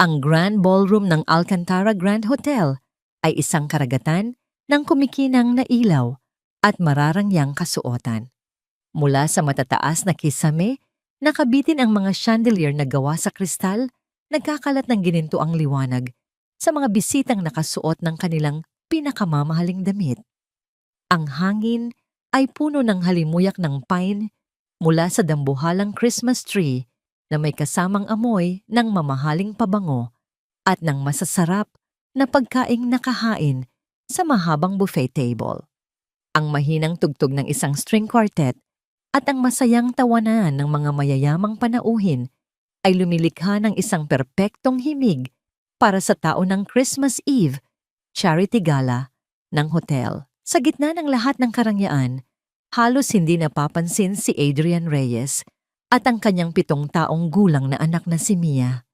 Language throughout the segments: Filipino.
Ang Grand Ballroom ng Alcantara Grand Hotel ay isang karagatan ng kumikinang na ilaw at mararangyang kasuotan. Mula sa matataas na kisame, nakabitin ang mga chandelier na gawa sa kristal, nagkakalat ng ginintuang liwanag sa mga bisitang nakasuot ng kanilang pinakamamahaling damit. Ang hangin ay puno ng halimuyak ng pine mula sa dambuhalang Christmas tree na may kasamang amoy ng mamahaling pabango at ng masasarap na pagkaing nakahain sa mahabang buffet table. Ang mahinang tugtog ng isang string quartet at ang masayang tawanan ng mga mayayamang panauhin ay lumilikha ng isang perpektong himig para sa tao ng Christmas Eve charity gala ng hotel. Sa gitna ng lahat ng karangyaan, halos hindi napapansin si Adrian Reyes at ang kanyang 7 taong gulang na anak na si Mia.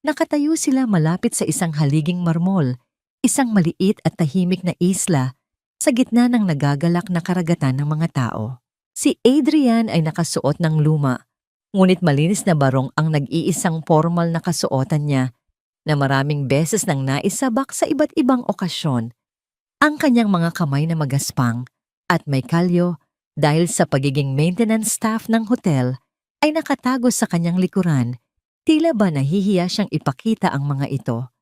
Nakatayo sila malapit sa isang haliging marmol, isang maliit at tahimik na isla sa gitna ng nagagalak na karagatan ng mga tao. Si Adrian ay nakasuot ng luma, ngunit malinis na barong ang nag-iisang formal na kasuotan niya na maraming beses nang naisabak sa iba't ibang okasyon. Ang kanyang mga kamay na magaspang at may kalyo dahil sa pagiging maintenance staff ng hotel ay nakatago sa kanyang likuran, tila ba nahihiya siyang ipakita ang mga ito.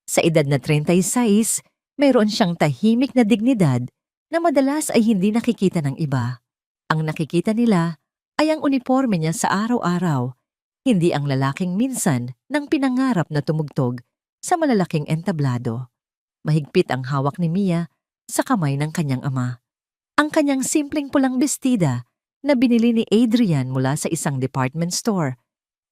Sa edad na 36, mayroon siyang tahimik na dignidad na madalas ay hindi nakikita ng iba. Ang nakikita nila ay ang uniforme niya sa araw-araw, hindi ang lalaking minsan nang pinangarap na tumugtog sa malalaking entablado. Mahigpit ang hawak ni Mia sa kamay ng kanyang ama. Ang kanyang simpleng pulang bestida na binili ni Adrian mula sa isang department store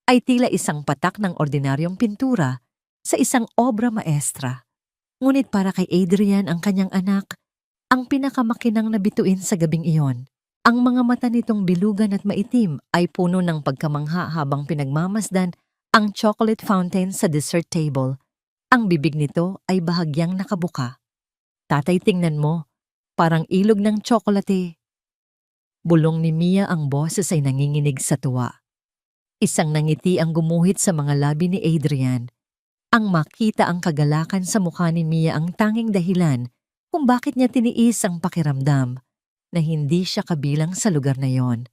ay tila isang patak ng ordinaryong pintura sa isang obra maestra. Ngunit para kay Adrian ang kanyang anak, ang pinakamakinang nabituin sa gabing iyon. Ang mga mata nitong bilugan at maitim ay puno ng pagkamangha habang pinagmamasdan ang chocolate fountain sa dessert table. Ang bibig nito ay bahagyang nakabuka. Tatay, tingnan mo, parang ilog ng tsokolate. Bulong ni Mia, ang boses ay nanginginig sa tuwa. Isang nangiti ang gumuhit sa mga labi ni Adrian. Ang makita ang kagalakan sa mukha ni Mia ang tanging dahilan kung bakit niya tiniis ang pakiramdam na hindi siya kabilang sa lugar na yon.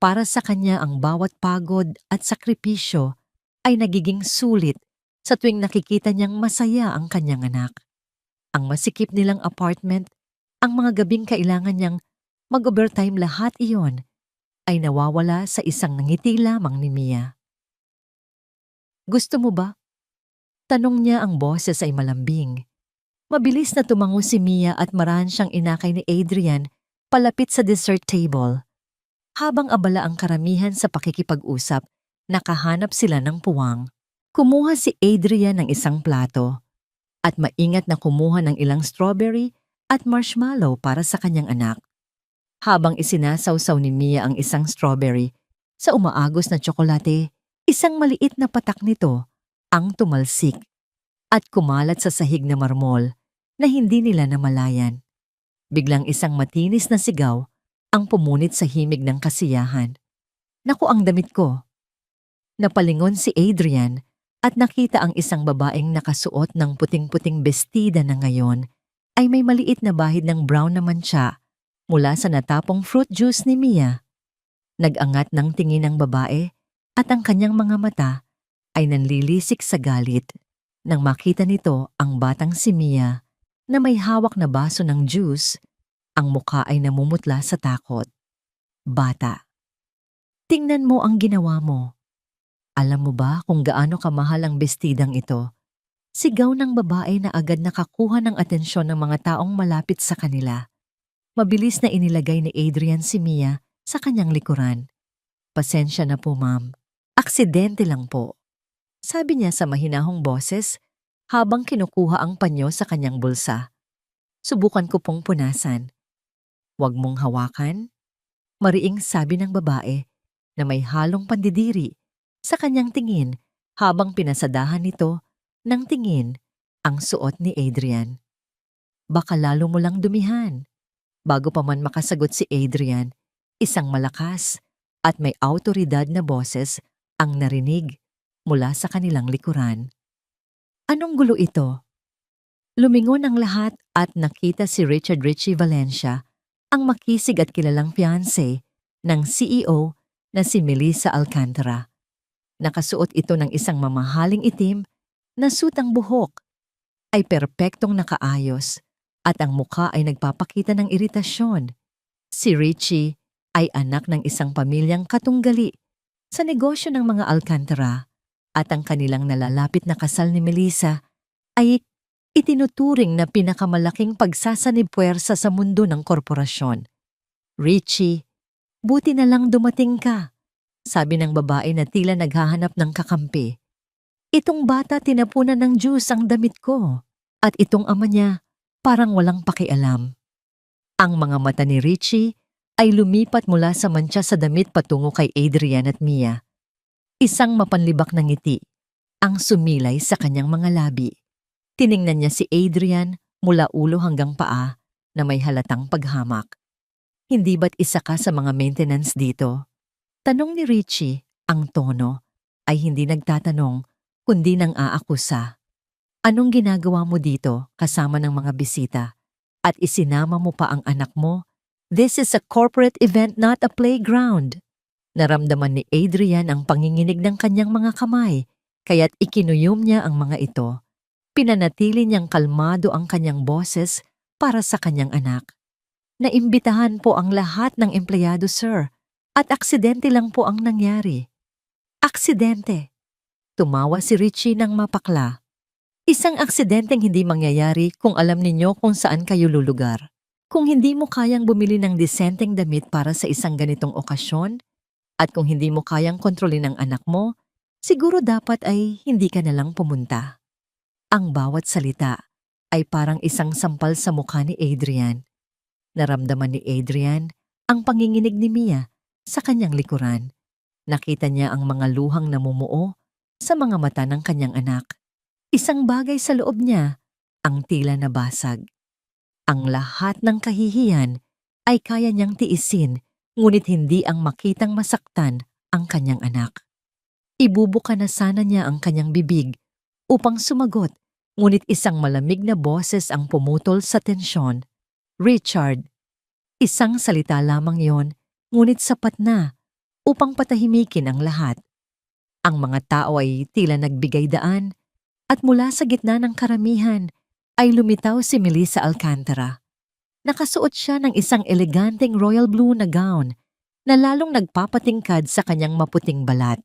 Para sa kanya ang bawat pagod at sakripisyo ay nagiging sulit sa tuwing nakikita niyang masaya ang kanyang anak. Ang masikip nilang apartment, ang mga gabing kailangan niyang mag-overtime, lahat iyon ay nawawala sa isang ngiti lamang ni Mia. Gusto mo ba? Tanong niya, ang boses ay malambing. Mabilis na tumango si Mia at marahan siyang inakay ni Adrian palapit sa dessert table. Habang abala ang karamihan sa pakikipag-usap, nakahanap sila ng puwang. Kumuha si Adrian ng isang plato at maingat na kumuha ng ilang strawberry at marshmallow para sa kanyang anak. Habang isinasawsaw ni Mia ang isang strawberry sa umaagos na tsokolate, isang maliit na patak nito ang tumalsik at kumalat sa sahig na marmol na hindi nila namalayan. Biglang isang matinis na sigaw ang pumunit sa himig ng kasiyahan. Naku, ang damit ko! Napalingon si Adrian at nakita ang isang babaeng nakasuot ng puting-puting bestida na ngayon ay may maliit na bahid ng brown na mantsa mula sa natapong fruit juice ni Mia. Nag-angat ng tingin ng babae at ang kanyang mga mata ay nanlilisik sa galit nang makita nito ang batang si Mia na may hawak na baso ng juice. Ang mukha ay namumutla sa takot. Bata, tingnan mo ang ginawa mo. Alam mo ba kung gaano kamahal ang bestidang ito? Sigaw ng babae na agad nakakuha ng atensyon ng mga taong malapit sa kanila. Mabilis na inilagay ni Adrian si Mia sa kanyang likuran. Pasensya na po, ma'am. Aksidente lang po. Sabi niya sa mahinahong boses habang kinukuha ang panyo sa kanyang bulsa. Subukan ko pong punasan. Huwag mong hawakan. Mariing sabi ng babae na may halong pandidiri sa kanyang tingin habang pinasadahan nito ng tingin ang suot ni Adrian. Baka lalo mo lang dumihan. Bago pa man makasagot si Adrian, isang malakas at may awtoridad na boses ang narinig mula sa kanilang likuran. Anong gulo ito? Lumingon ang lahat at nakita si Richard Richie Valencia, ang makisig at kilalang fiancé ng CEO na si Melissa Alcantara. Nakasuot ito ng isang mamahaling itim na sutang buhok ay perpektong nakaayos at ang mukha ay nagpapakita ng iritasyon. Si Richie ay anak ng isang pamilyang katunggali sa negosyo ng mga Alcantara at ang kanilang nalalapit na kasal ni Melissa ay itinuturing na pinakamalaking pagsasanib-puwersa sa mundo ng korporasyon. Richie, buti na lang dumating ka, sabi ng babae na tila naghahanap ng kakampi. Itong bata tinapunan ng juice ang damit ko at itong ama niya parang walang pakialam. Ang mga mata ni Richie ay lumipat mula sa mantsa sa damit patungo kay Adrian at Mia. Isang mapanlibak na ngiti ang sumilay sa kanyang mga labi. Tiningnan niya si Adrian mula ulo hanggang paa na may halatang paghamak. Hindi ba't isa ka sa mga maintenance dito? Tanong ni Richie, ang tono ay hindi nagtatanong kundi nang aakusa. Anong ginagawa mo dito kasama ng mga bisita? At isinama mo pa ang anak mo? This is a corporate event, not a playground. Naramdaman ni Adrian ang panginginig ng kanyang mga kamay, kaya't ikinuyom niya ang mga ito. Pinanatili niyang kalmado ang kanyang boses para sa kanyang anak. Naimbitahan po ang lahat ng empleyado, sir, at aksidente lang po ang nangyari. Aksidente. Tumawa si Richie ng mapakla. Isang aksidenteng hindi mangyayari kung alam ninyo kung saan kayo lulugar. Kung hindi mo kayang bumili ng disenteng damit para sa isang ganitong okasyon, at kung hindi mo kayang kontrolin ang anak mo, siguro dapat ay hindi ka nalang pumunta. Ang bawat salita ay parang isang sampal sa mukha ni Adrian. Naramdaman ni Adrian ang panginginig ni Mia sa kanyang likuran. Nakita niya ang mga luhang namumuo sa mga mata ng kanyang anak. Isang bagay sa loob niya ang tila nabasag. Ang lahat ng kahihiyan ay kaya niyang tiisin, ngunit hindi ang makitang masaktan ang kanyang anak. Ibubuka na sana niya ang kanyang bibig upang sumagot, ngunit isang malamig na boses ang pumutol sa tensyon. Richard. Isang salita lamang yon, ngunit sapat na upang patahimikin ang lahat. Ang mga tao ay tila nagbigay daan at mula sa gitna ng karamihan ay lumitaw si Melissa Alcantara. Nakasuot siya ng isang eleganteng royal blue na gown na lalong nagpapatingkad sa kanyang maputing balat.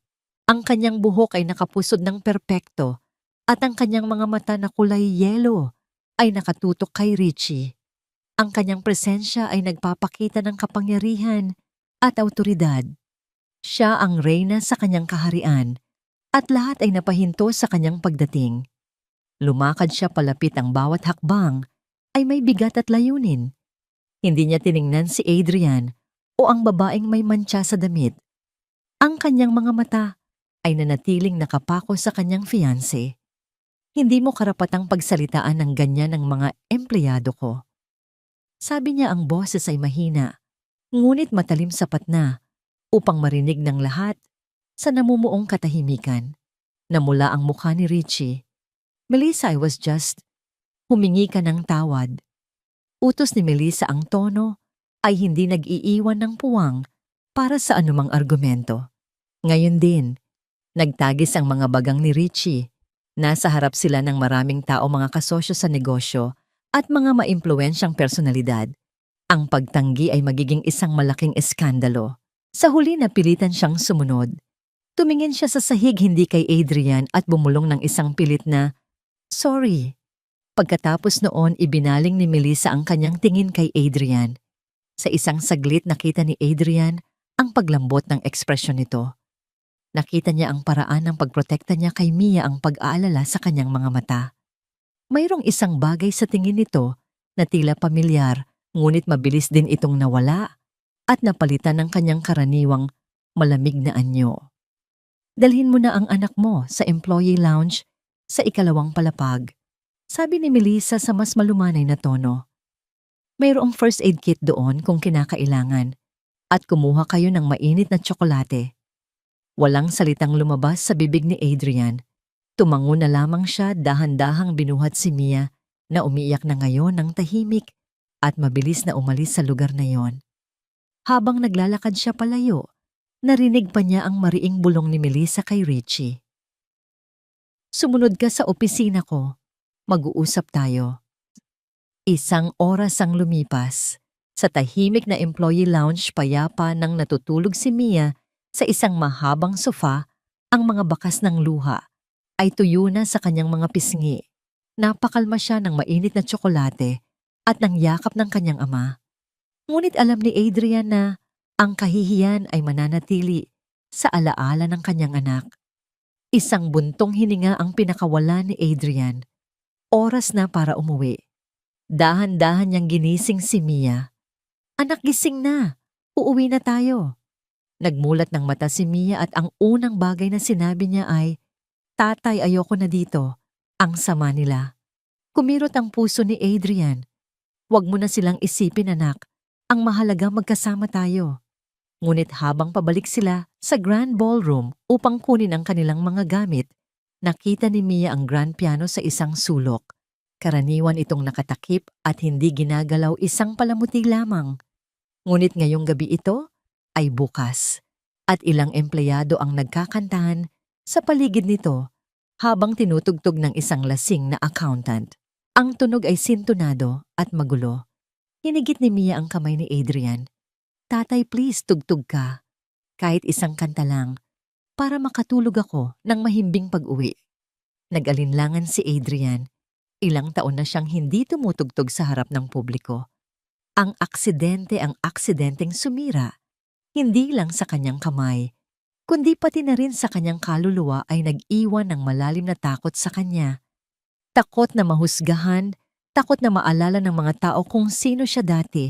Ang kanyang buhok ay nakapusod ng perpekto at ang kanyang mga mata na kulay yelo ay nakatutok kay Richie. Ang kanyang presensya ay nagpapakita ng kapangyarihan at awtoridad. Siya ang reyna sa kanyang kaharian at lahat ay napahinto sa kanyang pagdating. Lumakad siya palapit, ang bawat hakbang ay may bigat at layunin. Hindi niya tiningnan si Adrian o ang babaeng may mantsa sa damit. Ang kanyang mga mata ay nanatiling nakapako sa kanyang fiancé. Hindi mo karapatang pagsalitaan ng ganyan ng mga empleyado ko. Sabi niya, ang boses ay mahina, ngunit matalim sapat na upang marinig ng lahat sa namumuong katahimikan. Namula ang mukha ni Richie. Melissa, I was just, humingi ka ng tawad. Utos ni Melissa, ang tono ay hindi nag-iiwan ng puwang para sa anumang argumento. Ngayon din, nagtagis ang mga bagang ni Richie. Nasa harap sila ng maraming tao, mga kasosyo sa negosyo at mga maimpluwensyang personalidad. Ang pagtanggi ay magiging isang malaking eskandalo. Sa huli napilitan siyang sumunod. Tumingin siya sa sahig, hindi kay Adrian, at bumulong ng isang pilit na, "Sorry." Pagkatapos noon, ibinaling ni Melissa ang kanyang tingin kay Adrian. Sa isang saglit nakita ni Adrian ang paglambot ng ekspresyon nito. Nakita niya ang paraan ng pagprotekta niya kay Mia, ang pag-aalala sa kanyang mga mata. Mayroong isang bagay sa tingin nito na tila pamilyar, ngunit mabilis din itong nawala at napalitan ng kanyang karaniwang malamig na anyo. "Dalhin mo na ang anak mo sa employee lounge sa ikalawang palapag," sabi ni Melissa sa mas malumanay na tono. "Mayroong first aid kit doon kung kinakailangan, at kumuha kayo ng mainit na tsokolate." Walang salitang lumabas sa bibig ni Adrian. Tumango na lamang siya, dahan-dahang binuhat si Mia na umiiyak na ngayon ng tahimik at mabilis na umalis sa lugar na yon. Habang naglalakad siya palayo, narinig pa niya ang mariing bulong ni Melissa kay Richie. "Sumunod ka sa opisina ko. Mag-uusap tayo." 1 oras ang lumipas. Sa tahimik na employee lounge, payapa nang natutulog si Mia sa isang mahabang sofa, ang mga bakas ng luha ay tuyo na sa kanyang mga pisngi. Napakalma siya ng mainit na tsokolate at ng yakap ng kanyang ama. Ngunit alam ni Adrian na ang kahihiyan ay mananatili sa alaala ng kanyang anak. Isang buntong hininga ang pinakawala ni Adrian. Oras na para umuwi. Dahan-dahan niyang ginising si Mia. "Anak, gising na. Uuwi na tayo." Nagmulat ng mata si Mia at ang unang bagay na sinabi niya ay, "Tatay, ayoko na dito. Ang sama nila." Kumirot ang puso ni Adrian. "Huwag mo na silang isipin, anak. Ang mahalaga, magkasama tayo." Ngunit habang pabalik sila sa grand ballroom upang kunin ang kanilang mga gamit, nakita ni Mia ang grand piano sa isang sulok. Karaniwan itong nakatakip at hindi ginagalaw, isang palamuti lamang. Ngunit ngayong gabi ito ay bukas at ilang empleyado ang nagkakantahan sa paligid nito habang tinutugtog ng isang lasing na accountant. Ang tunog ay sintonado at magulo. Hinigit ni Mia ang kamay ni Adrian. "Tatay, please, tugtog ka. Kahit isang kanta lang, para makatulog ako ng mahimbing pag-uwi." Nag-alinlangan si Adrian. Ilang taon na siyang hindi tumutugtog sa harap ng publiko. Ang aksidenteng sumira, hindi lang sa kanyang kamay, kundi pati na rin sa kanyang kaluluwa ay nag-iwan ng malalim na takot sa kanya. Takot na mahusgahan, takot na maalala ng mga tao kung sino siya dati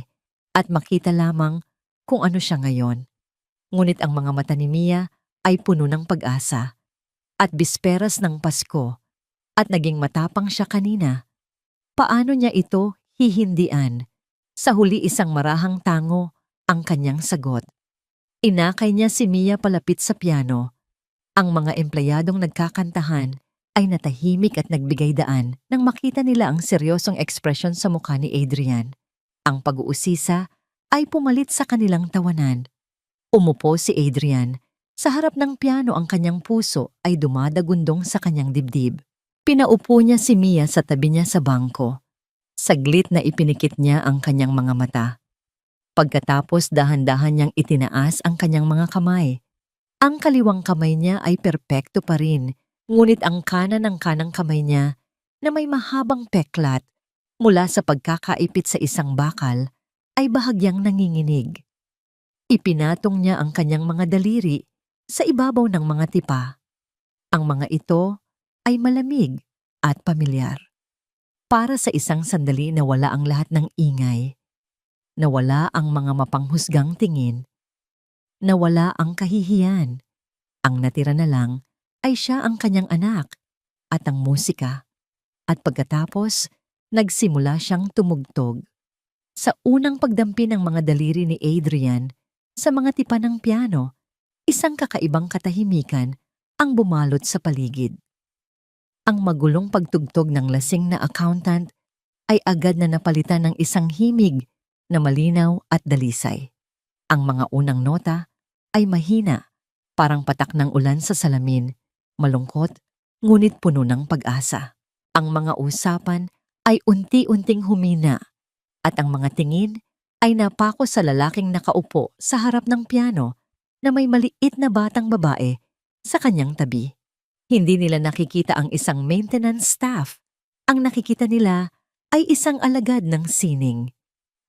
at makita lamang kung ano siya ngayon. Ngunit ang mga mata ni Mia ay puno ng pag-asa. At bisperas ng Pasko, at naging matapang siya kanina. Paano niya ito hihindian? Sa huli, isang marahang tango ang kanyang sagot. Inakay niya si Mia palapit sa piano. Ang mga empleyadong nagkakantahan ay natahimik at nagbigay daan nang makita nila ang seryosong ekspresyon sa mukha ni Adrian. Ang pag-uusisa ay pumalit sa kanilang tawanan. Umupo si Adrian. Sa harap ng piano, ang kanyang puso ay dumadagundong sa kanyang dibdib. Pinaupo niya si Mia sa tabi niya sa bangko. Saglit na ipinikit niya ang kanyang mga mata. Pagkatapos, dahan-dahan niyang itinaas ang kanyang mga kamay. Ang kaliwang kamay niya ay perpekto pa rin, ngunit ang kanan ng kanang kamay niya na may mahabang peklat mula sa pagkakaipit sa isang bakal ay bahagyang nanginginig. Ipinatong niya ang kanyang mga daliri sa ibabaw ng mga tipa. Ang mga ito ay malamig at pamilyar. Para sa isang sandali, nawala ang lahat ng ingay. Nawala ang mga mapanghusgang tingin. Nawala ang kahihiyan. Ang natira na lang ay siya, ang kanyang anak, at ang musika. At pagkatapos, nagsimula siyang tumugtog. Sa unang pagdampi ng mga daliri ni Adrian sa mga tipa ng piano, isang kakaibang katahimikan ang bumalot sa paligid. Ang magulong pagtugtog ng lasing na accountant ay agad na napalitan ng isang himig na malinaw at dalisay. Ang mga unang nota ay mahina, parang patak ng ulan sa salamin, malungkot, ngunit puno ng pag-asa. Ang mga usapan ay unti-unting humina at ang mga tingin ay napako sa lalaking nakaupo sa harap ng piano na may maliit na batang babae sa kanyang tabi. Hindi nila nakikita ang isang maintenance staff. Ang nakikita nila ay isang alagad ng sining.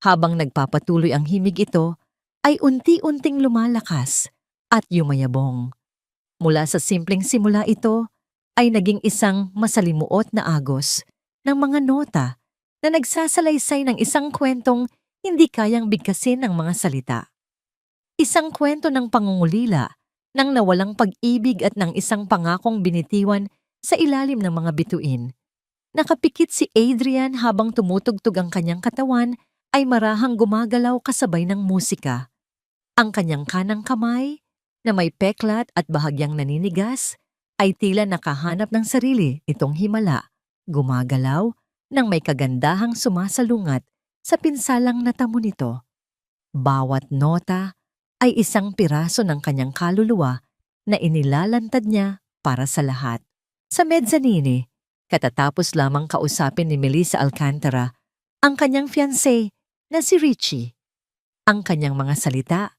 Habang nagpapatuloy ang himig ito, ay unti-unting lumalakas at yumayabong. Mula sa simpleng simula ito, ay naging isang masalimuot na agos ng mga nota na nagsasalaysay ng isang kwentong hindi kayang bigkasin ng mga salita. Isang kwento ng pangungulila, ng nawalang pag-ibig at ng isang pangakong binitiwan sa ilalim ng mga bituin. Nakapikit si Adrian habang tumutugtog, ang kanyang katawan ay marahang gumagalaw kasabay ng musika. Ang kanyang kanang kamay, na may peklat at bahagyang naninigas, ay tila nakahanap ng sarili itong himala, gumagalaw nang may kagandahang sumasalungat sa pinsalang natamo nito. Bawat nota ay isang piraso ng kanyang kaluluwa na inilalantad niya para sa lahat. Sa mezzanine, katatapos lamang kausapin ni Melissa Alcantara ang kanyang fiancé na si Richie. Ang kanyang mga salita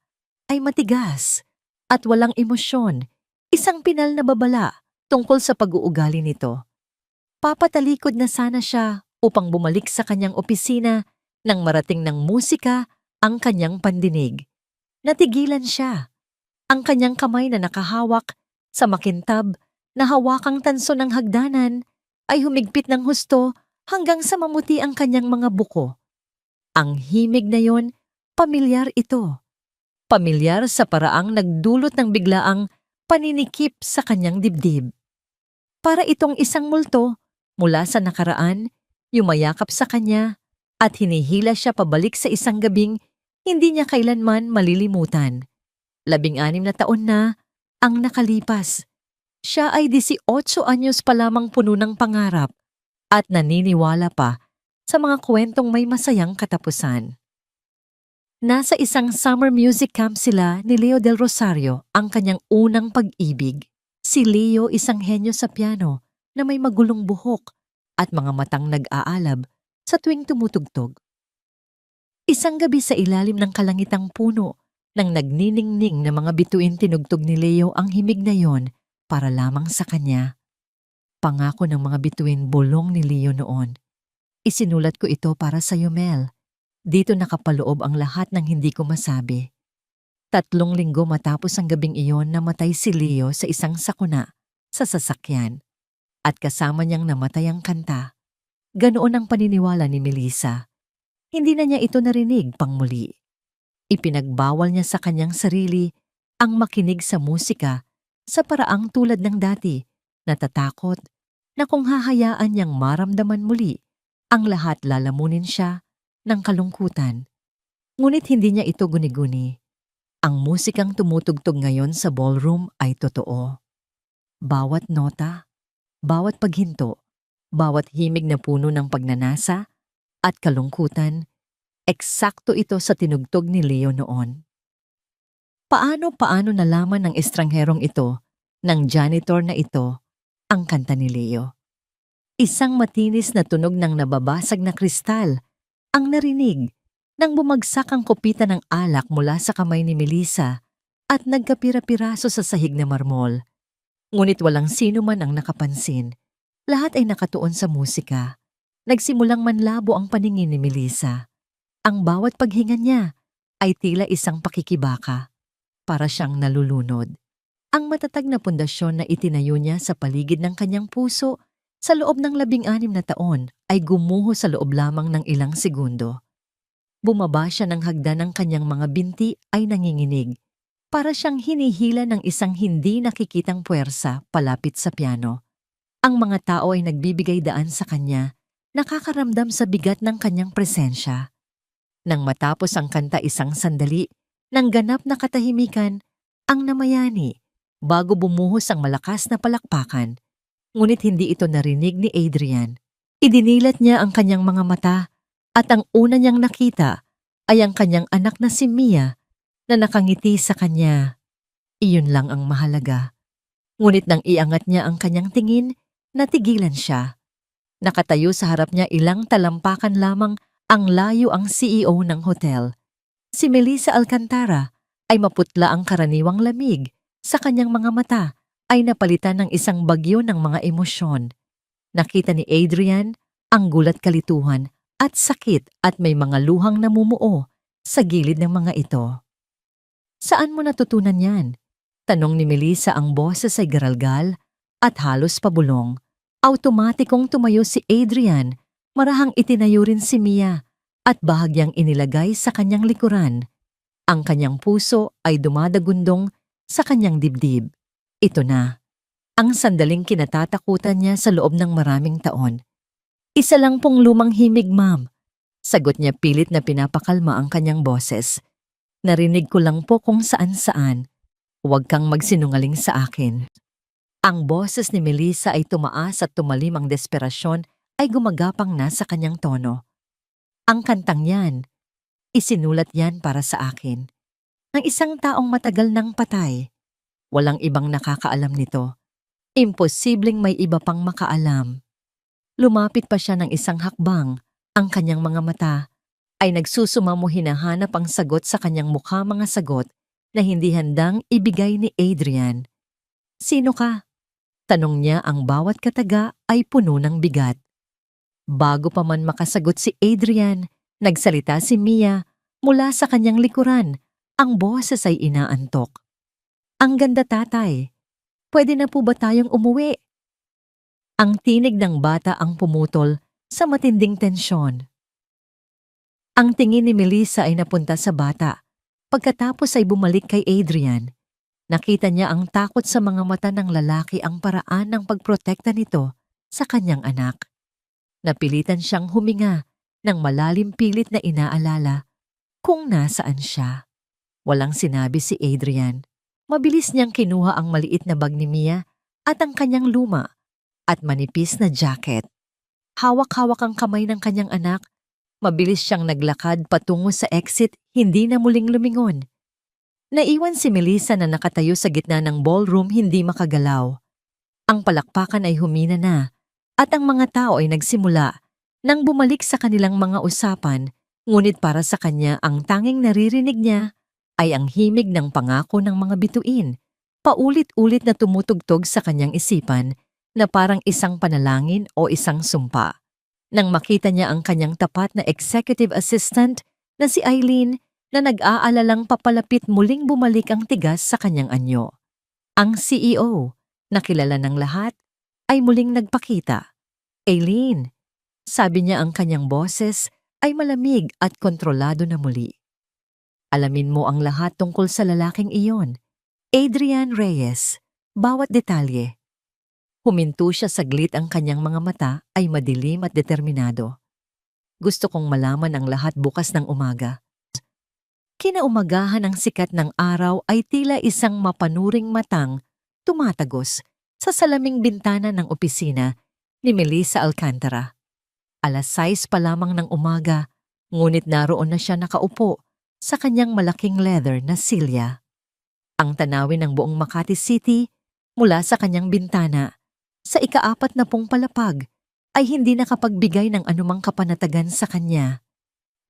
ay matigas at walang emosyon, isang pinal na babala tungkol sa pag-uugali nito. Papatalikod na sana siya upang bumalik sa kanyang opisina nang marating ng musika ang kanyang pandinig. Natigilan siya. Ang kanyang kamay na nakahawak sa makintab na hawakang tanso ng hagdanan ay humigpit ng husto hanggang sa mamuti ang kanyang mga buko. Ang himig na yon, pamilyar ito. Pamilyar sa paraang nagdulot ng biglaang paninikip sa kanyang dibdib. Para itong isang multo mula sa nakaraan, yumayakap sa kanya at hinihila siya pabalik sa isang gabing hindi niya kailanman malilimutan. 16 na taon na ang nakalipas. Siya ay 18 anyos pa lamang puno ng pangarap at naniniwala pa sa mga kwentong may masayang katapusan. Nasa isang summer music camp sila ni Leo Del Rosario, ang kanyang unang pag-ibig. Si Leo isang henyo sa piano na may magulong buhok at mga matang nag-aalab sa tuwing tumutugtog. Isang gabi sa ilalim ng kalangitang puno, nang nagniningning na mga bituin tinugtog ni Leo ang himig na yon para lamang sa kanya. Pangako ng mga bituin bulong ni Leo noon. Isinulat ko ito para sa iyo, Mel. Dito nakapaloob ang lahat ng hindi ko masabi. 3 linggo matapos ang gabing iyon namatay si Leo sa isang sakuna sa sasakyan. At kasama niyang namatay ang kanta. Ganoon ang paniniwala ni Melissa. Hindi na niya ito narinig pang muli. Ipinagbawal niya sa kanyang sarili ang makinig sa musika sa paraang tulad ng dati, natatakot na kung hahayaan niyang maramdaman muli, ang lahat lalamunin siya ng kalungkutan. Ngunit hindi niya ito guni-guni. Ang musikang tumutugtog ngayon sa ballroom ay totoo. Bawat nota, bawat paghinto, bawat himig na puno ng pagnanasa at kalungkutan, eksakto ito sa tinugtog ni Leo noon. Paano nalaman ng estrangherong ito, ng janitor na ito, ang kanta ni Leo? Isang matinis na tunog ng nababasag na kristal ang narinig nang bumagsak ang kopita ng alak mula sa kamay ni Melissa at nagkapira-piraso sa sahig na marmol. Ngunit walang sino man ang nakapansin. Lahat ay nakatuon sa musika. Nagsimulang manlabo ang paningin ni Melissa. Ang bawat paghinga niya ay tila isang pakikibaka. Para siyang nalulunod. Ang matatag na pundasyon na itinayo niya sa paligid ng kanyang puso sa loob ng 16 na taon ay gumuho sa loob lamang ng ilang segundo. Bumaba siya ng hagdan ng kanyang mga binti ay nanginginig. Para siyang hinihila ng isang hindi nakikitang puwersa palapit sa piano. Ang mga tao ay nagbibigay daan sa kanya, nakakaramdam sa bigat ng kanyang presensya. Nang matapos ang kanta isang sandali, nang ganap na katahimikan, ang namayani, bago bumuhos ang malakas na palakpakan. Ngunit hindi ito narinig ni Adrian. Idinilat niya ang kanyang mga mata at ang una niyang nakita ay ang kanyang anak na si Mia na nakangiti sa kanya. Iyon lang ang mahalaga. Ngunit nang iangat niya ang kanyang tingin, natigilan siya. Nakatayo sa harap niya ilang talampakan lamang ang layo ang CEO ng hotel. Si Melissa Alcantara ay maputla ang karaniwang lamig. Sa kanyang mga mata ay napalitan ng isang bagyo ng mga emosyon. Nakita ni Adrian ang gulat, kalituhan at sakit at may mga luhang namumuo sa gilid ng mga ito. Saan mo natutunan yan? Tanong ni Melissa, ang boses ay garalgal at halos pabulong. Automatikong tumayo si Adrian, marahang itinayo rin si Mia at bahagyang inilagay sa kanyang likuran. Ang kanyang puso ay dumadagundong sa kanyang dibdib. Ito na, ang sandaling kinatatakutan niya sa loob ng maraming taon. Isa lang pong lumang himig, ma'am. Sagot niya pilit na pinapakalma ang kanyang boses. Narinig ko lang po kung saan-saan. Huwag kang magsinungaling sa akin. Ang boses ni Melissa ay tumaas at tumalim, ang desperasyon ay gumagapang na sa kanyang tono. Ang kantang yan, isinulat yan para sa akin. Ang isang taong matagal nang patay. Walang ibang nakakaalam nito. Imposibleng may iba pang makaalam. Lumapit pa siya ng isang hakbang. Ang kanyang mga mata ay nagsusumamo, hinahanap ang sagot sa kanyang mukha, mga sagot na hindi handang ibigay ni Adrian. Sino ka? Tanong niya, ang bawat kataga ay puno ng bigat. Bago pa man makasagot si Adrian, nagsalita si Mia mula sa kanyang likuran. Ang boses ay inaantok. Ang ganda, tatay. Pwede na po ba tayong umuwi? Ang tinig ng bata ang pumutol sa matinding tensyon. Ang tingin ni Melissa ay napunta sa bata. Pagkatapos ay bumalik kay Adrian. Nakita niya ang takot sa mga mata ng lalaki, ang paraan ng pagprotekta nito sa kanyang anak. Napilitan siyang huminga ng malalim, pilit na inaalala kung nasaan siya. Walang sinabi si Adrian. Mabilis niyang kinuha ang maliit na bag ni Mia at ang kanyang luma at manipis na jacket. Hawak-hawak ang kamay ng kanyang anak. Mabilis siyang naglakad patungo sa exit, hindi na muling lumingon. Naiwan si Melissa na nakatayo sa gitna ng ballroom, hindi makagalaw. Ang palakpakan ay humina na at ang mga tao ay nagsimula nang bumalik sa kanilang mga usapan, ngunit para sa kanya ang tanging naririnig niya ay ang himig ng pangako ng mga bituin, paulit-ulit na tumutugtog sa kanyang isipan na parang isang panalangin o isang sumpa. Nang makita niya ang kanyang tapat na executive assistant na si Eileen na nag-aalalang papalapit, muling bumalik ang tigas sa kanyang anyo. Ang CEO, na kilala ng lahat, ay muling nagpakita. Eileen, sabi niya, ang kanyang boses ay malamig at kontrolado na muli. Alamin mo ang lahat tungkol sa lalaking iyon, Adrian Reyes, bawat detalye. Huminto siya saglit, ang kanyang mga mata ay madilim at determinado. Gusto kong malaman ang lahat bukas ng umaga. Kinaumagahan, ang sikat ng araw ay tila isang mapanuring matang tumatagos sa salaming bintana ng opisina ni Melissa Alcantara. 6:00 pa lamang ng umaga, ngunit naroon na siya nakaupo sa kanyang malaking leather na silya. Ang tanawin ng buong Makati City mula sa kanyang bintana sa ika-40 palapag ay hindi nakapagbigay ng anumang kapanatagan sa kanya.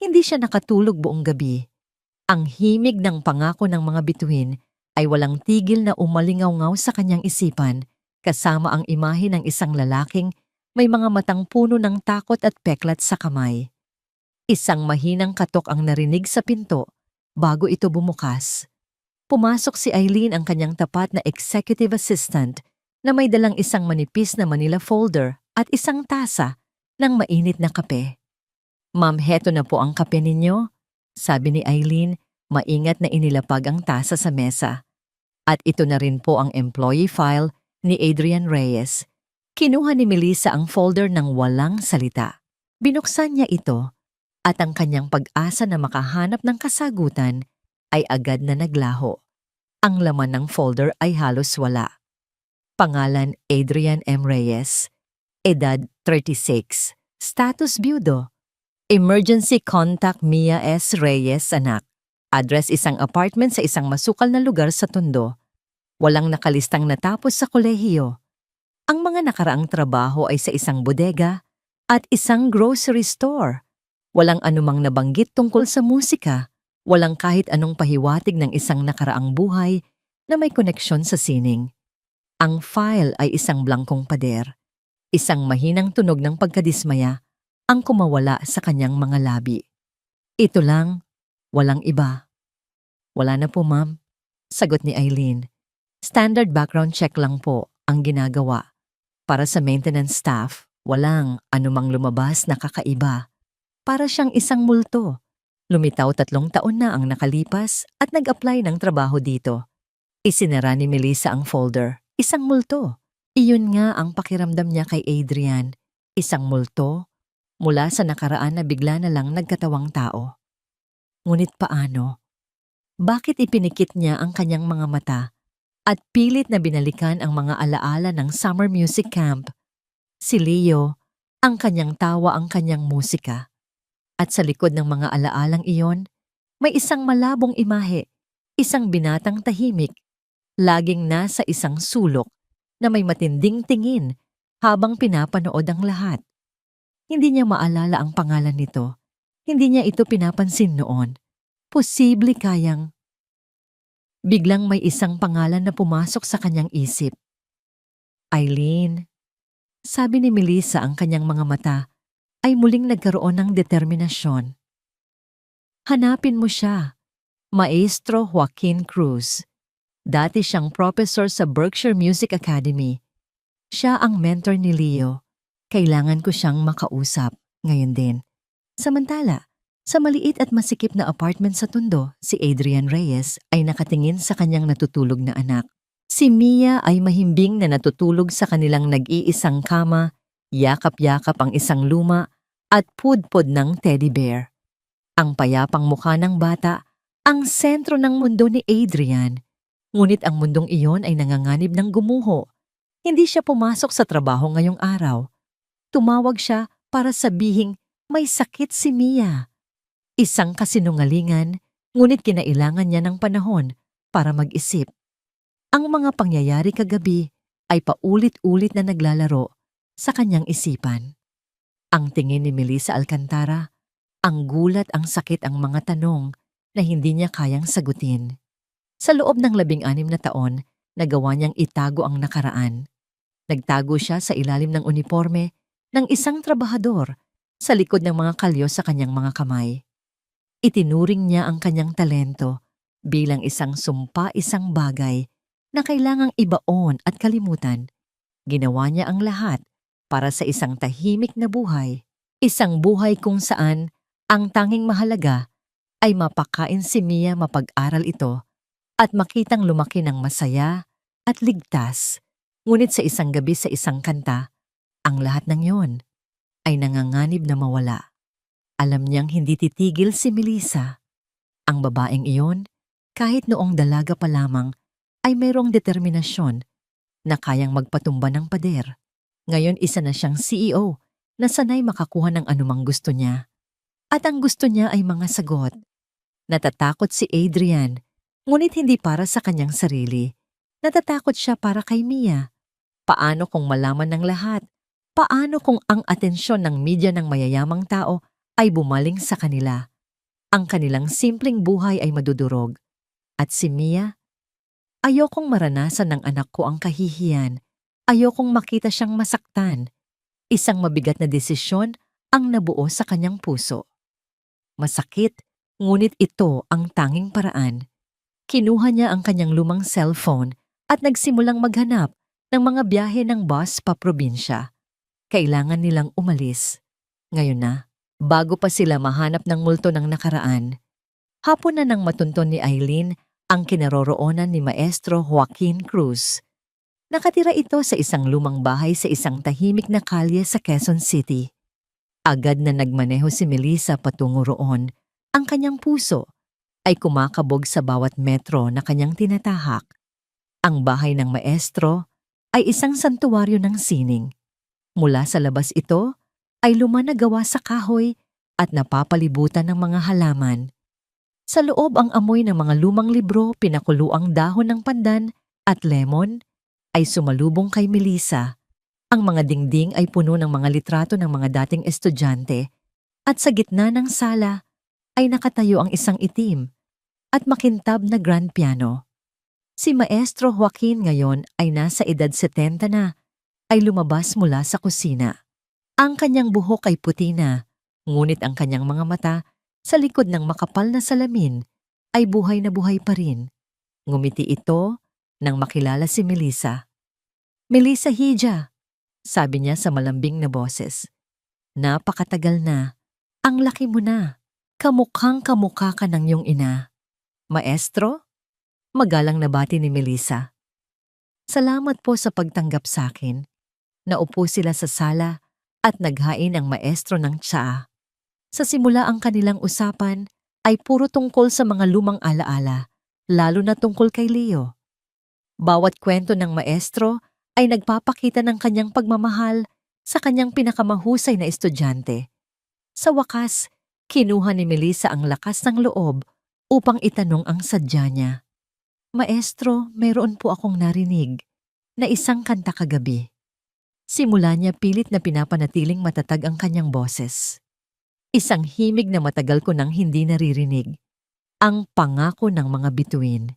Hindi siya nakatulog buong gabi. Ang himig ng pangako ng mga bituin ay walang tigil na umalingaw-ngaw sa kanyang isipan, kasama ang imahe ng isang lalaking may mga matang puno ng takot at peklat sa kamay. Isang mahinang katok ang narinig sa pinto bago ito bumukas. Pumasok si Eileen, ang kanyang tapat na executive assistant, na may dalang isang manipis na Manila folder at isang tasa ng mainit na kape. Ma'am, heto na po ang kape ninyo, sabi ni Eileen, maingat na inilapag ang tasa sa mesa. At ito na rin po ang employee file ni Adrian Reyes. Kinuha ni Melissa ang folder ng walang salita. Binuksan niya ito at ang kanyang pag-asa na makahanap ng kasagutan ay agad na naglaho. Ang laman ng folder ay halos wala. Pangalan Adrian M. Reyes. Edad 36. Status byudo. Emergency contact Mia S. Reyes, anak. Address isang apartment sa isang masukal na lugar sa Tondo. Walang nakalistang natapos sa kolehiyo. Ang mga nakaraang trabaho ay sa isang bodega at isang grocery store. Walang anumang nabanggit tungkol sa musika. Walang kahit anong pahiwatig ng isang nakaraang buhay na may koneksyon sa sining. Ang file ay isang blangkong pader. Isang mahinang tunog ng pagkadismaya ang kumawala sa kanyang mga labi. Ito lang, walang iba. Wala na po, ma'am, sagot ni Eileen. Standard background check lang po ang ginagawa. Para sa maintenance staff, walang anumang lumabas na kakaiba. Para siyang isang multo. Lumitaw 3 taon na ang nakalipas at nag-apply ng trabaho dito. Isinara ni Melissa ang folder. Isang multo. Iyon nga ang pakiramdam niya kay Adrian. Isang multo mula sa nakaraan na bigla na lang nagkatawang tao. Ngunit paano? Bakit ipinikit niya ang kanyang mga mata at pilit na binalikan ang mga alaala ng summer music camp. Si Leo, ang kanyang tawa ang kanyang musika. At sa likod ng mga alaalang iyon, may isang malabong imahe, isang binatang tahimik, laging nasa isang sulok na may matinding tingin habang pinapanood ang lahat. Hindi niya maalala ang pangalan nito. Hindi niya ito pinapansin noon. Posible kayang biglang may isang pangalan na pumasok sa kanyang isip. Eileen. Sabi ni Melissa, ang kanyang mga mata ay muling nagkaroon ng determinasyon. Hanapin mo siya. Maestro Joaquin Cruz. Dati siyang professor sa Berkshire Music Academy. Siya ang mentor ni Leo. Kailangan ko siyang makausap. Ngayon din. Samantala, sa maliit at masikip na apartment sa Tondo, si Adrian Reyes ay nakatingin sa kanyang natutulog na anak. Si Mia ay mahimbing na natutulog sa kanilang nag-iisang kama, yakap-yakap ang isang luma at pudpod ng teddy bear. Ang payapang mukha ng bata, ang sentro ng mundo ni Adrian. Ngunit ang mundong iyon ay nanganganib ng gumuho. Hindi siya pumasok sa trabaho ngayong araw. Tumawag siya para sabihing may sakit si Mia. Isang kasinungalingan, ngunit kinailangan niya ng panahon para mag-isip. Ang mga pangyayari kagabi ay paulit-ulit na naglalaro sa kanyang isipan. Ang tingin ni Melissa Alcantara, ang gulat, ang sakit, ang mga tanong na hindi niya kayang sagutin. Sa loob ng 16 na taon, nagawa niyang itago ang nakaraan. Nagtago siya sa ilalim ng uniforme ng isang trabahador sa likod ng mga kalyo sa kanyang mga kamay. Itinuring niya ang kanyang talento bilang isang sumpa, isang bagay na kailangang ibaon at kalimutan. Ginawa niya ang lahat para sa isang tahimik na buhay. Isang buhay kung saan ang tanging mahalaga ay mapakain si Mia, mapag-aral ito, at makitang lumaki ng masaya at ligtas. Ngunit sa isang gabi, sa isang kanta, ang lahat ng yon ay nanganganib na mawala. Alam niyang hindi titigil si Melissa. Ang babaeng iyon, kahit noong dalaga pa lamang, ay mayroong determinasyon na kayang magpatumba ng pader. Ngayon isa na siyang CEO na sanay makakuha ng anumang gusto niya. At ang gusto niya ay mga sagot. Natatakot si Adrian, ngunit hindi para sa kanyang sarili. Natatakot siya para kay Mia. Paano kung malaman ng lahat? Paano kung ang atensyon ng media ng mayayamang tao ay bumaling sa kanila? Ang kanilang simpleng buhay ay madudurog. At si Mia, ayokong maranasan ng anak ko ang kahihiyan. Ayokong makita siyang masaktan. Isang mabigat na desisyon ang nabuo sa kanyang puso. Masakit, ngunit ito ang tanging paraan. Kinuha niya ang kanyang lumang cellphone at nagsimulang maghanap ng mga biyahe ng bus pa probinsya. Kailangan nilang umalis. Ngayon na, bago pa sila mahanap ng multo ng nakaraan. Hapon na nang matunton ni Eileen ang kinaroroonan ni Maestro Joaquin Cruz. Nakatira ito sa isang lumang bahay sa isang tahimik na kalye sa Quezon City. Agad na nagmaneho si Melissa patungo roon. Ang kanyang puso ay kumakabog sa bawat metro na kanyang tinatahak. Ang bahay ng maestro ay isang santuwaryo ng sining. Mula sa labas ito ay luma na gawa sa kahoy at napapalibutan ng mga halaman. Sa loob ang amoy ng mga lumang libro, pinakuluang dahon ng pandan at lemon ay sumalubong kay Melissa. Ang mga dingding ay puno ng mga litrato ng mga dating estudyante at sa gitna ng sala ay nakatayo ang isang itim at makintab na grand piano. Si Maestro Joaquin ngayon ay nasa edad 70 na, ay lumabas mula sa kusina. Ang kanyang buhok ay puti na, ngunit ang kanyang mga mata sa likod ng makapal na salamin ay buhay na buhay pa rin. Ngumiti ito nang makilala si Melissa. "Melissa Hija," sabi niya sa malambing na boses. "Napakatagal na. Ang laki mo na. Kamukhang kamukha ka ng iyong ina." "Maestro?" Magalang na bati ni Melissa. "Salamat po sa pagtanggap sa akin." Naupo sila sa sala at naghain ang maestro ng tsaa. Sa simula ang kanilang usapan ay puro tungkol sa mga lumang alaala, lalo na tungkol kay Leo. Bawat kwento ng maestro ay nagpapakita ng kanyang pagmamahal sa kanyang pinakamahusay na estudyante. Sa wakas, kinuha ni Melissa ang lakas ng loob upang itanong ang sadya niya. Maestro, mayroon po akong narinig na isang kanta kagabi. Simula niya pilit na pinapanatiling matatag ang kanyang boses. Isang himig na matagal ko nang hindi naririnig. Ang pangako ng mga bituin.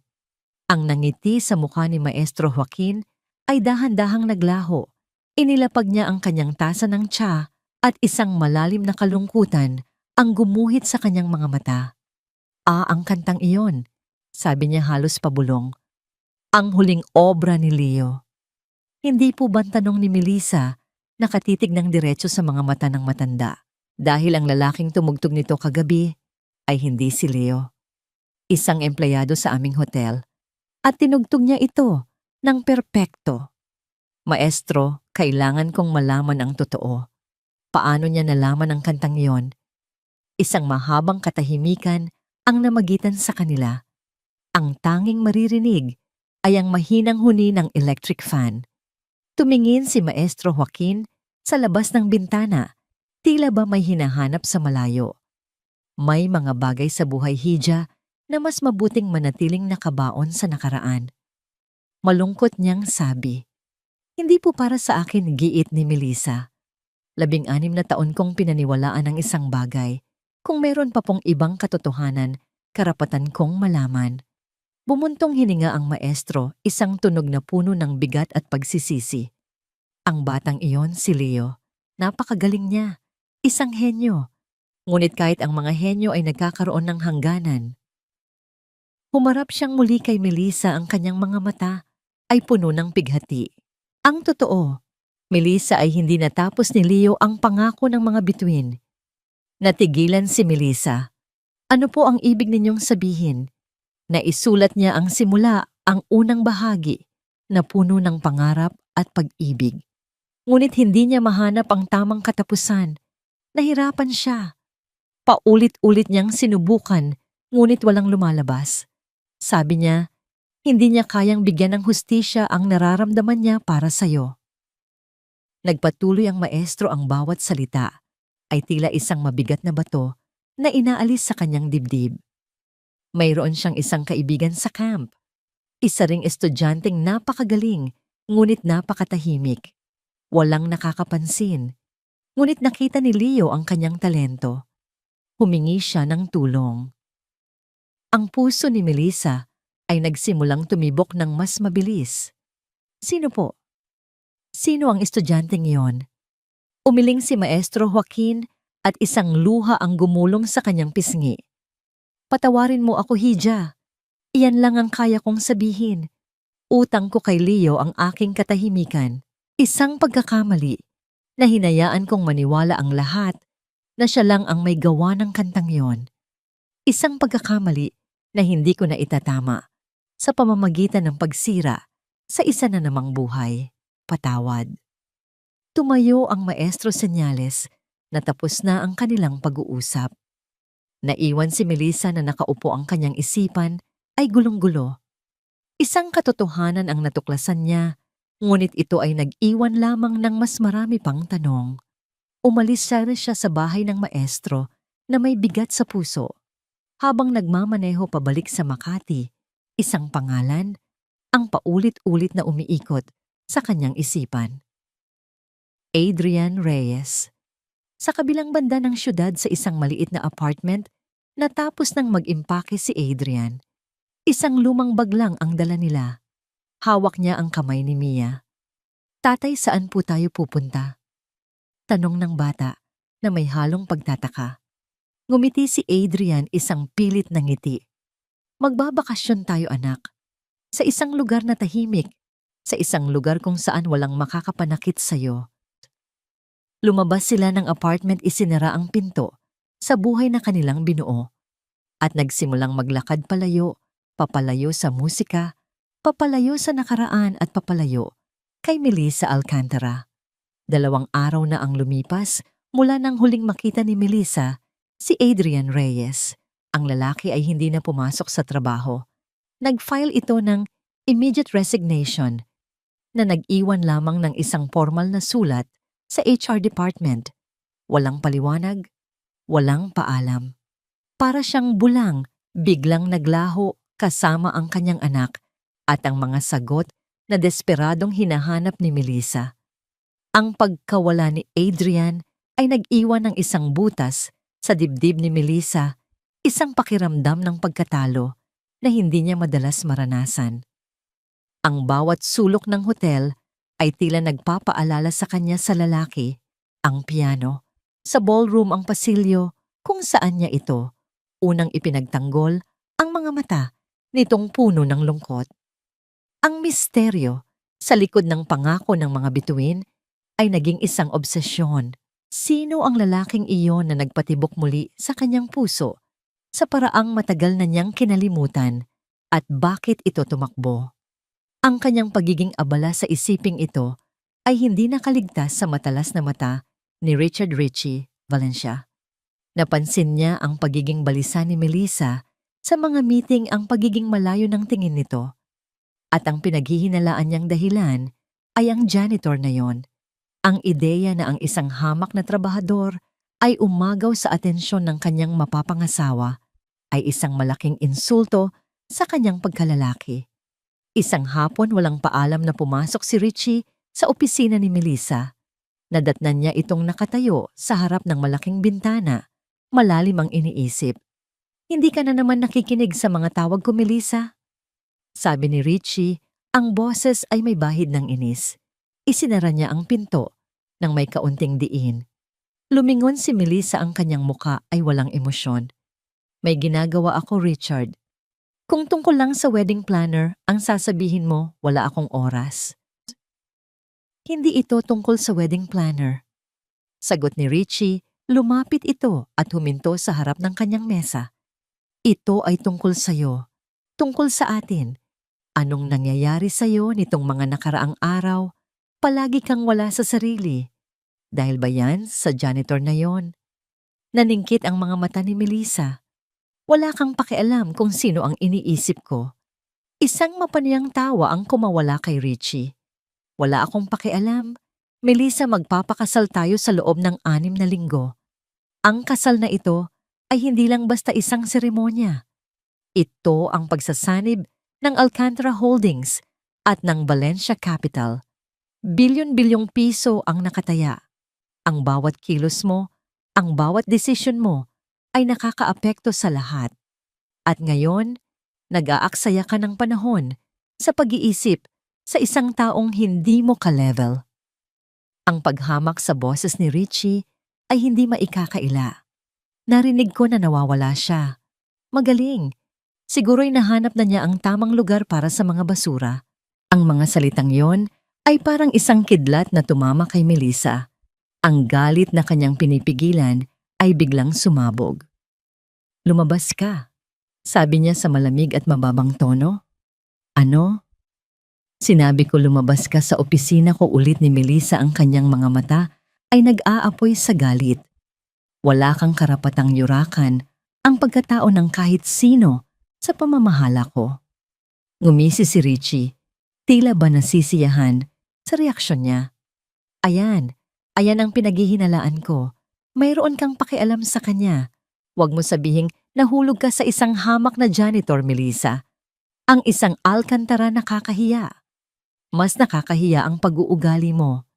Ang nangiti sa mukha ni Maestro Joaquin ay dahan-dahang naglaho. Inilapag niya ang kanyang tasa ng tsa at isang malalim na kalungkutan ang gumuhit sa kanyang mga mata. Ang kantang iyon, sabi niya halos pabulong. Ang huling obra ni Leo. Hindi po ba tanong ni Melissa, nakatitig ng diretso sa mga mata ng matanda, dahil ang lalaking tumugtog nito kagabi ay hindi si Leo. Isang empleyado sa aming hotel, at tinugtog niya ito ng perpekto. Maestro, kailangan kong malaman ang totoo. Paano niya nalaman ang kantang iyon? Isang mahabang katahimikan ang namagitan sa kanila. Ang tanging maririnig ay ang mahinang huni ng electric fan. Tumingin si Maestro Joaquin sa labas ng bintana, tila ba may hinahanap sa malayo. May mga bagay sa buhay Hija na mas mabuting manatiling nakabaon sa nakaraan. Malungkot niyang sabi, hindi po para sa akin, giit ni Melissa. 16 na taon kong pinaniwalaan ang isang bagay. Kung meron pa pong ibang katotohanan, karapatan kong malaman. Bumuntong hininga ang maestro, isang tunog na puno ng bigat at pagsisisi. Ang batang iyon, si Leo. Napakagaling niya. Isang henyo. Ngunit kahit ang mga henyo ay nagkakaroon ng hangganan. Humarap siyang muli kay Melissa, ang kanyang mga mata ay puno ng pighati. Ang totoo, Melissa, ay hindi natapos ni Leo ang pangako ng mga bituin. Natigilan si Melissa. Ano po ang ibig ninyong sabihin? Naisulat niya ang simula, ang unang bahagi, na puno ng pangarap at pag-ibig. Ngunit hindi niya mahanap ang tamang katapusan. Nahirapan siya. Paulit-ulit niyang sinubukan, ngunit walang lumalabas. Sabi niya, hindi niya kayang bigyan ng hustisya ang nararamdaman niya para sa'yo. Nagpatuloy ang maestro, ang bawat salita ay tila isang mabigat na bato na inaalis sa kanyang dibdib. Mayroon siyang isang kaibigan sa camp. Isa ring estudyanteng napakagaling, ngunit napakatahimik. Walang nakakapansin. Ngunit nakita ni Leo ang kanyang talento. Humingi siya ng tulong. Ang puso ni Melissa ay nagsimulang tumibok ng mas mabilis. Sino po? Sino ang estudyanteng iyon? Umiling si Maestro Joaquin at isang luha ang gumulong sa kanyang pisngi. Patawarin mo ako, Hija. Iyan lang ang kaya kong sabihin. Utang ko kay Leo ang aking katahimikan. Isang pagkakamali na hinayaan kong maniwala ang lahat na siya lang ang may gawa ng kantang yon. Isang pagkakamali na hindi ko na itatama sa pamamagitan ng pagsira sa isa na namang buhay. Patawad. Tumayo ang Maestro Senyales na tapos na ang kanilang pag-uusap. Naiwan si Melissa na nakaupo, ang kanyang isipan ay gulong-gulo. Isang katotohanan ang natuklasan niya, ngunit ito ay nag-iwan lamang ng mas marami pang tanong. Umalis siya sa bahay ng maestro na may bigat sa puso. Habang nagmamaneho pabalik sa Makati, isang pangalan ang paulit-ulit na umiikot sa kanyang isipan. Adrian Reyes. Sa kabilang banda ng syudad, sa isang maliit na apartment, natapos nang mag-impake si Adrian. Isang lumang bag lang ang dala nila. Hawak niya ang kamay ni Mia. Tatay, saan po tayo pupunta? Tanong ng bata na may halong pagtataka. Ngumiti si Adrian, isang pilit na ngiti. Magbabakasyon tayo, anak. Sa isang lugar na tahimik. Sa isang lugar kung saan walang makakapanakit sa'yo. Lumabas sila ng apartment, isinara ang pinto sa buhay na kanilang binuo. At nagsimulang maglakad palayo, papalayo sa musika, papalayo sa nakaraan at papalayo kay Melissa Alcantara. 2 araw na ang lumipas mula nang huling makita ni Melissa si Adrian Reyes. Ang lalaki ay hindi na pumasok sa trabaho. Nag-file ito ng immediate resignation na nag-iwan lamang ng isang formal na sulat sa HR department. Walang paliwanag, walang paalam. Para siyang bulang, biglang naglaho kasama ang kanyang anak at ang mga sagot na desperadong hinahanap ni Melissa. Ang pagkawala ni Adrian ay nag-iwan ng isang butas sa dibdib ni Melissa, isang pakiramdam ng pagkatalo na hindi niya madalas maranasan. Ang bawat sulok ng hotel ay tila nagpapaalala sa kanya sa lalaki, ang piano, sa ballroom ang pasilyo kung saan niya ito unang ipinagtanggol ang mga mata nitong puno ng lungkot. Ang misteryo sa likod ng pangako ng mga bituin ay naging isang obsesyon. Sino ang lalaking iyon na nagpatibok muli sa kanyang puso sa paraang matagal na niyang kinalimutan at bakit ito tumakbo? Ang kanyang pagiging abala sa isiping ito ay hindi nakaligtas sa matalas na mata ni Richard Ritchie Valencia. Napansin niya ang pagiging balisa ni Melissa sa mga meeting, ang pagiging malayo ng tingin nito. At ang pinaghihinalaan niyang dahilan ay ang janitor na yon. Ang ideya na ang isang hamak na trabahador ay umagaw sa atensyon ng kanyang mapapangasawa ay isang malaking insulto sa kanyang pagkalalaki. Isang hapon walang paalam na pumasok si Richie sa opisina ni Melissa. Nadatnan niya itong nakatayo sa harap ng malaking bintana. Malalim ang iniisip. "Hindi ka na naman nakikinig sa mga tawag ko, Melissa?" Sabi ni Richie, ang boses ay may bahid ng inis. Isinara niya ang pinto nang may kaunting diin. Lumingon si Melissa, ang kanyang muka ay walang emosyon. "May ginagawa ako, Richard. Kung tungkol lang sa wedding planner, ang sasabihin mo, wala akong oras." "Hindi ito tungkol sa wedding planner." Sagot ni Richie, lumapit ito at huminto sa harap ng kanyang mesa. "Ito ay tungkol sa'yo, tungkol sa atin. Anong nangyayari sa'yo nitong mga nakaraang araw? Palagi kang wala sa sarili. Dahil ba yan sa janitor na yon?" Naningkit ang mga mata ni Melissa. "Wala kang pakialam kung sino ang iniisip ko." Isang mapaniyang tawa ang kumawala kay Richie. "Wala akong pakialam. Melissa, magpapakasal tayo sa loob ng 6 na linggo. Ang kasal na ito ay hindi lang basta isang seremonya. Ito ang pagsasanib ng Alcantara Holdings at ng Valencia Capital. Bilyon-bilyong piso ang nakataya. Ang bawat kilos mo, ang bawat desisyon mo ay nakakaapekto sa lahat. At ngayon, nag-aaksaya ka ng panahon sa pag-iisip sa isang taong hindi mo ka-level." Ang paghamak sa boses ni Richie ay hindi maikakaila. Narinig ko na nawawala siya. Magaling. Siguro'y nahanap na niya ang tamang lugar para sa mga basura. Ang mga salitang yon ay parang isang kidlat na tumama kay Melissa. Ang galit na kanyang pinipigilan ay biglang sumabog. "Lumabas ka," sabi niya sa malamig at mababang tono. "Ano?" Sinabi ko, lumabas ka sa opisina ko ulit ni Melissa. Ang kanyang mga mata ay nag-aapoy sa galit. "Wala kang karapatang yurakan ang pagkatao ng kahit sino sa pamamahala ko." Ngumisi si Richie, tila ba nasisiyahan sa reaksyon niya. Ayan ang pinaghihinalaan ko. Mayroon kang pakialam sa kanya. Huwag mo sabihing nahulog ka sa isang hamak na janitor, Melissa. Ang isang Alcantara nakakahiya. Mas nakakahiya ang pag-uugali mo."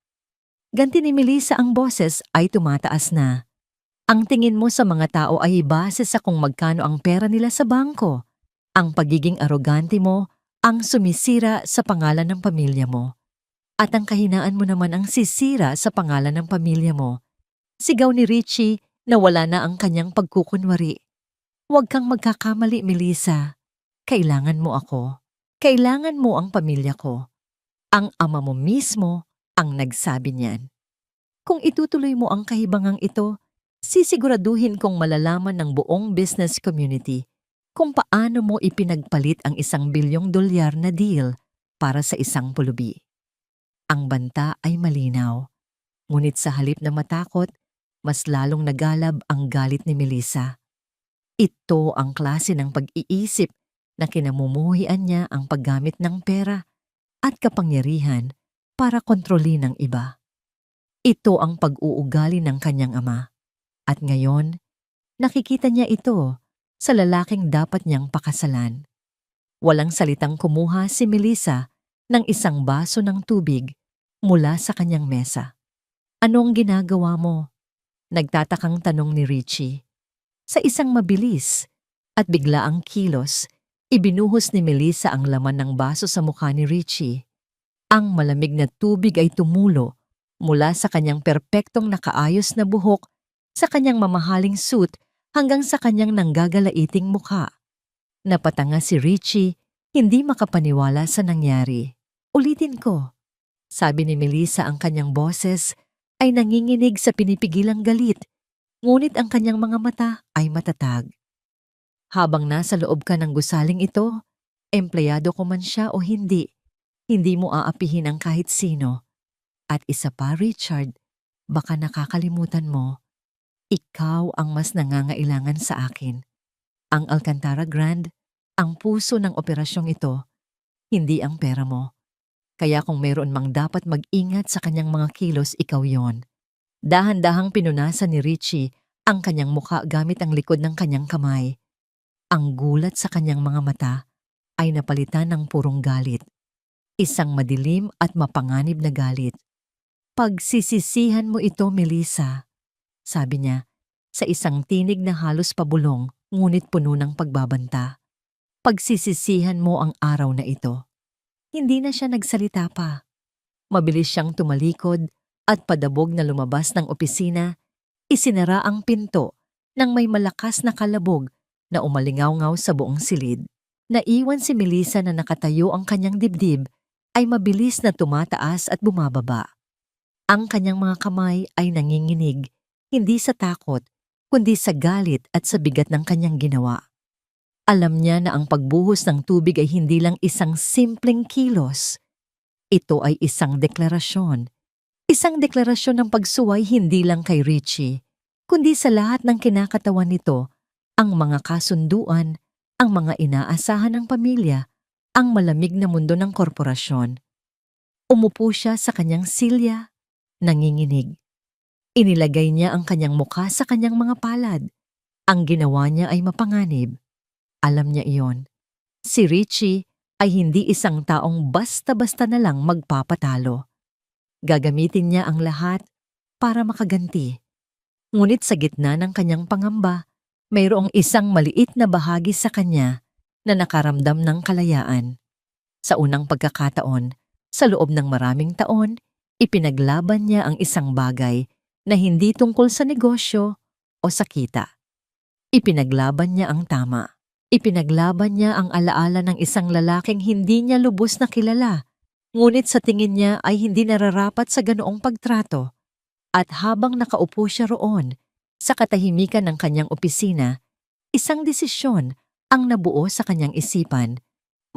Ganti ni Melissa, ang boses ay tumataas na. "Ang tingin mo sa mga tao ay base sa kung magkano ang pera nila sa bangko. Ang pagiging arogante mo ang sumisira sa pangalan ng pamilya mo. At ang kahinaan mo naman ang sisira sa pangalan ng pamilya mo." Sigaw ni Richie na wala na ang kanyang pagkukunwari. "Huwag kang magkakamali, Melissa. Kailangan mo ako. Kailangan mo ang pamilya ko. Ang ama mo mismo ang nagsabi niyan. Kung itutuloy mo ang kahibangang ito, sisiguraduhin kong malalaman ng buong business community kung paano mo ipinagpalit ang $1 bilyong na deal para sa isang pulubi." Ang banta ay malinaw, ngunit sa halip na matakot, mas lalong nagalab ang galit ni Melissa. Ito ang klase ng pag-iisip na kinamumuhian niya ang paggamit ng pera at kapangyarihan para kontrolin ang iba. Ito ang pag-uugali ng kanyang ama. At ngayon, nakikita niya ito sa lalaking dapat niyang pakasalan. Walang salitang kumuha si Melissa ng isang baso ng tubig mula sa kanyang mesa. "Anong ginagawa mo?" Nagtatakang tanong ni Richie. Sa isang mabilis at biglaang kilos, ibinuhos ni Melissa ang laman ng baso sa mukha ni Richie. Ang malamig na tubig ay tumulo mula sa kanyang perpektong nakaayos na buhok, sa kanyang mamahaling suit hanggang sa kanyang nanggagalaiting mukha. Napatanga si Richie, hindi makapaniwala sa nangyari. "Ulitin ko," sabi ni Melissa, ang kanyang boses ay nanginginig sa pinipigilang galit, ngunit ang kanyang mga mata ay matatag. "Habang nasa loob ka ng gusaling ito, empleyado ko man siya o hindi mo aapihin ang kahit sino. At isa pa, Richard, baka nakakalimutan mo, ikaw ang mas nangangailangan sa akin. Ang Alcantara Grand, ang puso ng operasyong ito, hindi ang pera mo. Kaya kung mayroon mang dapat mag-ingat sa kanyang mga kilos, ikaw yon." Dahan-dahang pinunasan ni Richie ang kanyang mukha gamit ang likod ng kanyang kamay. Ang gulat sa kanyang mga mata ay napalitan ng purong galit. Isang madilim at mapanganib na galit. "Pagsisisihan mo ito, Melissa," sabi niya, sa isang tinig na halos pabulong ngunit puno ng pagbabanta. "Pagsisisihan mo ang araw na ito." Hindi na siya nagsalita pa. Mabilis siyang tumalikod at padabog na lumabas ng opisina. Isinara ang pinto nang may malakas na kalabog na umalingaw-ngaw sa buong silid. Naiwan si Melissa na nakatayo, ang kanyang dibdib ay mabilis na tumataas at bumababa. Ang kanyang mga kamay ay nanginginig, hindi sa takot, kundi sa galit at sa bigat ng kanyang ginawa. Alam niya na ang pagbuhos ng tubig ay hindi lang isang simpleng kilos. Ito ay isang deklarasyon. Isang deklarasyon ng pagsuway hindi lang kay Richie, kundi sa lahat ng kinakatawan nito, ang mga kasunduan, ang mga inaasahan ng pamilya, ang malamig na mundo ng korporasyon. Umupo siya sa kanyang silya, nanginginig. Inilagay niya ang kanyang mukha sa kanyang mga palad. Ang ginawa niya ay mapanganib. Alam niya iyon. Si Richie ay hindi isang taong basta-basta na lang magpapatalo. Gagamitin niya ang lahat para makaganti. Ngunit sa gitna ng kanyang pangamba, mayroong isang maliit na bahagi sa kanya na nakaramdam ng kalayaan. Sa unang pagkakataon, sa loob ng maraming taon, ipinaglaban niya ang isang bagay na hindi tungkol sa negosyo o sa kita. Ipinaglaban niya ang tama. Ipinaglaban niya ang alaala ng isang lalaking hindi niya lubos na kilala, ngunit sa tingin niya ay hindi nararapat sa ganoong pagtrato. At habang nakaupo siya roon, sa katahimikan ng kanyang opisina, isang desisyon ang nabuo sa kanyang isipan,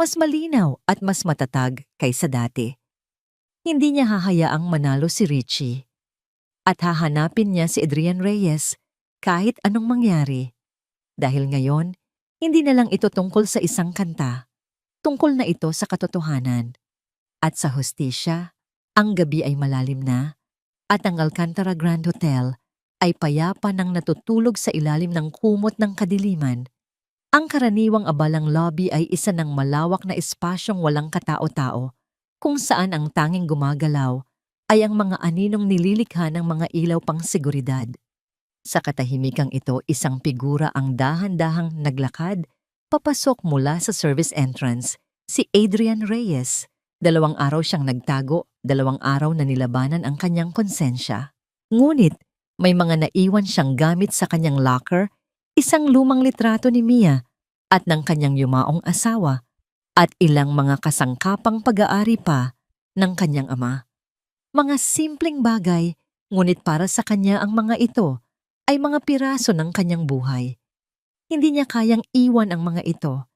mas malinaw at mas matatag kaysa dati. Hindi niya hahayaang manalo si Richie. At hahanapin niya si Adrian Reyes kahit anong mangyari. Dahil ngayon, hindi na lang ito tungkol sa isang kanta. Tungkol na ito sa katotohanan. At sa hustisya, ang gabi ay malalim na at ang Alcantara Grand Hotel ay payapa nang natutulog sa ilalim ng kumot ng kadiliman. Ang karaniwang abalang lobby ay isa ng malawak na espasyong walang katao-tao, kung saan ang tanging gumagalaw ay ang mga aninong nililikha ng mga ilaw pang seguridad. Sa katahimikang ito, isang figura ang dahan-dahang naglakad, papasok mula sa service entrance, si Adrian Reyes. 2 araw siyang nagtago, 2 araw na nilabanan ang kanyang konsensya. Ngunit, may mga naiwan siyang gamit sa kanyang locker, isang lumang litrato ni Mia at ng kanyang yumaong asawa, at ilang mga kasangkapang pag-aari pa ng kanyang ama. Mga simpleng bagay, ngunit para sa kanya ang mga ito ay mga piraso ng kanyang buhay. Hindi niya kayang iwan ang mga ito.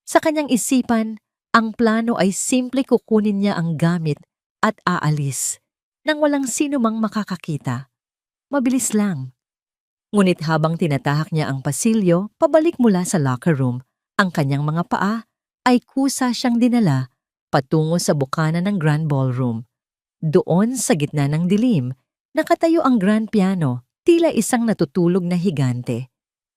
Sa kanyang isipan, ang plano ay simple kukunin niya ang gamit at aalis nang walang sino mang makakakita. Mabilis lang. Ngunit habang tinatahak niya ang pasilyo pabalik mula sa locker room, ang kanyang mga paa ay kusa siyang dinala patungo sa bukana ng Grand Ballroom. Doon sa gitna ng dilim, nakatayo ang grand piano, tila isang natutulog na higante.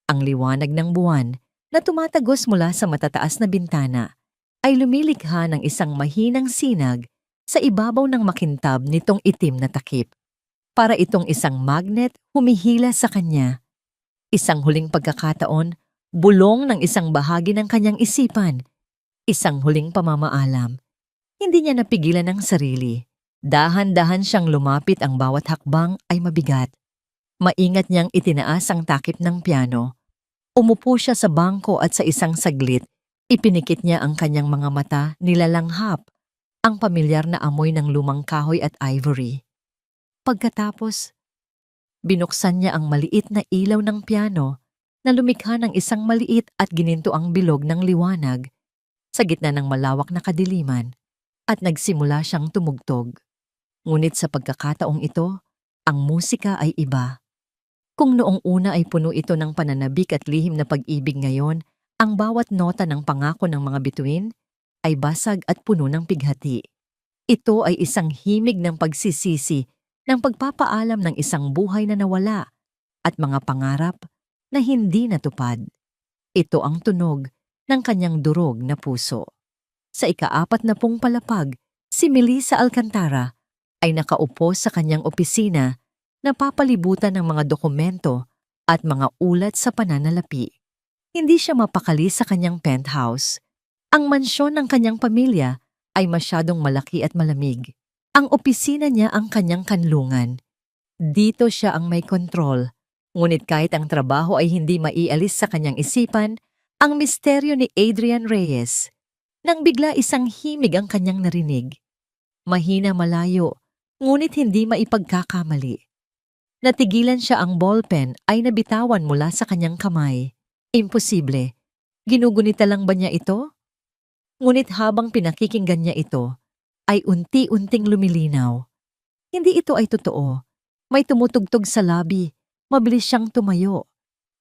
Ang liwanag ng buwan na tumatagos mula sa matataas na bintana ay lumilikha ng isang mahinang sinag sa ibabaw ng makintab nitong itim na takip. Para itong isang magnet humihila sa kanya. Isang huling pagkakataon, bulong ng isang bahagi ng kanyang isipan. Isang huling pamamaalam. Hindi niya napigilan ang sarili. Dahan-dahan siyang lumapit, ang bawat hakbang ay mabigat. Maingat niyang itinaas ang takip ng piano. Umupo siya sa bangko at sa isang saglit, ipinikit niya ang kanyang mga mata, nilalanghap ang pamilyar na amoy ng lumang kahoy at ivory. Pagkatapos, binuksan niya ang maliit na ilaw ng piano na lumikha ng isang maliit at ginintoang bilog ng liwanag sa gitna ng malawak na kadiliman at nagsimula siyang tumugtog. Ngunit sa pagkakataong ito, ang musika ay iba. Kung noong una ay puno ito ng pananabik at lihim na pag-ibig, ngayon, ang bawat nota ng pangako ng mga bituin ay basag at puno ng pighati. Ito ay isang himig ng pagsisisi, ng pagpapaalam ng isang buhay na nawala at mga pangarap na hindi natupad. Ito ang tunog ng kanyang durog na puso. Sa ika-40 palapag, si Melissa Alcantara ay nakaupo sa kanyang opisina, napapalibutan ng mga dokumento at mga ulat sa pananalapi. Hindi siya mapakali sa kanyang penthouse. Ang mansyon ng kanyang pamilya ay masyadong malaki at malamig. Ang opisina niya ang kanyang kanlungan. Dito siya ang may kontrol. Ngunit kahit ang trabaho ay hindi maialis sa kanyang isipan, ang misteryo ni Adrian Reyes. Nang bigla isang himig ang kanyang narinig. Mahina, malayo, ngunit hindi maipagkakamali. Natigilan siya, ang ballpen ay nabitawan mula sa kanyang kamay. Imposible. Ginugunita lang ba niya ito? Ngunit habang pinakikinggan niya ito, ay unti-unting lumilinaw. Hindi ito ay totoo. May tumutugtog sa lobby. Mabilis siyang tumayo.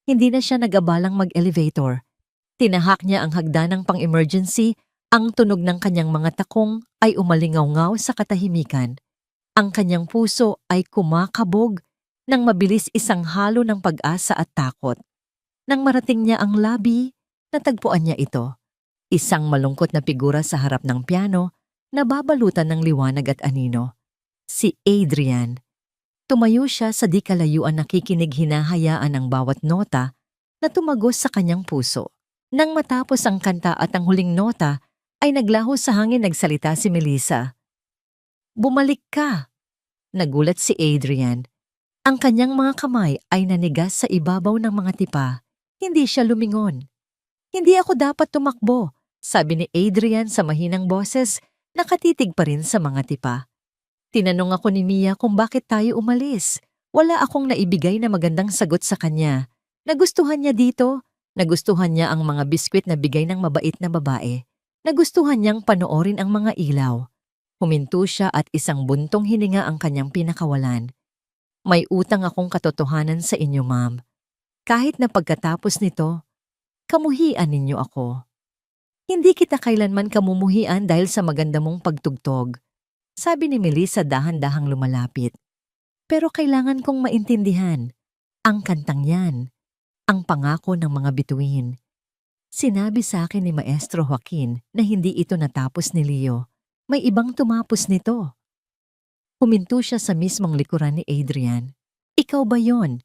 Hindi na siya nag-abalang mag-elevator. Tinahak niya ang hagdanang pang-emergency. Ang tunog ng kanyang mga takong ay umalingaw-ngaw sa katahimikan. Ang kanyang puso ay kumakabog nang mabilis, isang halo ng pag-asa at takot. Nang marating niya ang lobby, natagpuan niya ito. Isang malungkot na figura sa harap ng piano na babalutan ng liwanag at anino. Si Adrian. Tumayo siya sa di kalayuan, nakikinig, hinahayaan ang bawat nota na tumagos sa kanyang puso. Nang matapos ang kanta at ang huling nota, ay naglaho sa hangin, nagsalita si Melissa. "Bumalik ka!" Nagulat si Adrian. Ang kanyang mga kamay ay nanigas sa ibabaw ng mga tipa. Hindi siya lumingon. "Hindi ako dapat tumakbo," sabi ni Adrian sa mahinang boses, nakatitig pa rin sa mga tipa. "Tinanong ako ni Mia kung bakit tayo umalis. Wala akong naibigay na magandang sagot sa kanya. Nagustuhan niya dito. Nagustuhan niya ang mga biskwit na bigay ng mabait na babae. Nagustuhan niyang panoorin ang mga ilaw." Huminto siya at isang buntong hininga ang kanyang pinakawalan. "May utang akong katotohanan sa inyo, ma'am. Kahit na pagkatapos nito, kamuhian ninyo ako. Hindi kita kailanman kamumuhian dahil sa maganda mong pagtugtog," sabi ni Melissa, dahan-dahang lumalapit. "Pero kailangan kong maintindihan. Ang kantang yan, ang pangako ng mga bituin. Sinabi sa akin ni Maestro Joaquin na hindi ito natapos ni Leo. May ibang tumapos nito." Huminto siya sa mismong likuran ni Adrian. "Ikaw ba yon?"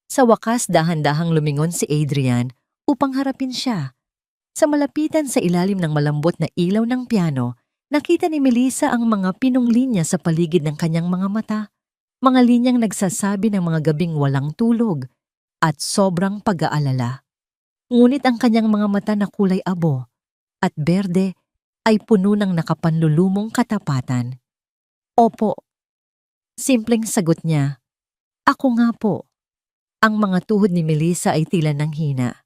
Sa wakas, dahan-dahang lumingon si Adrian upang harapin siya. Sa malapitan, sa ilalim ng malambot na ilaw ng piano, nakita ni Melissa ang mga pinong linya sa paligid ng kanyang mga mata. Mga linyang nagsasabi ng mga gabing walang tulog at sobrang pag-aalala. Ngunit ang kanyang mga mata na kulay abo at berde ay puno ng nakapanlulumong katapatan. "Opo." Simpleng sagot niya. "Ako nga po." Ang mga tuhod ni Melissa ay tila nanghina.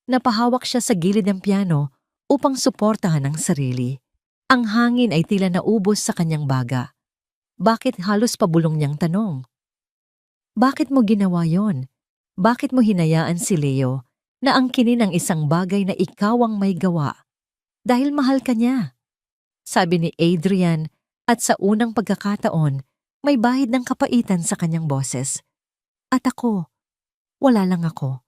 Napahawak siya sa gilid ng piano upang suportahan ang sarili. Ang hangin ay tila naubos sa kanyang baga. Bakit, halos pabulong niyang tanong. "Bakit mo ginawa yon? Bakit mo hinayaan si Leo na angkinin ang isang bagay na ikaw ang may gawa?" dahil mahal ka niya. Sabi ni Adrian at sa unang pagkakataon, may bahid ng kapaitan sa kanyang boses. At ako, wala lang ako.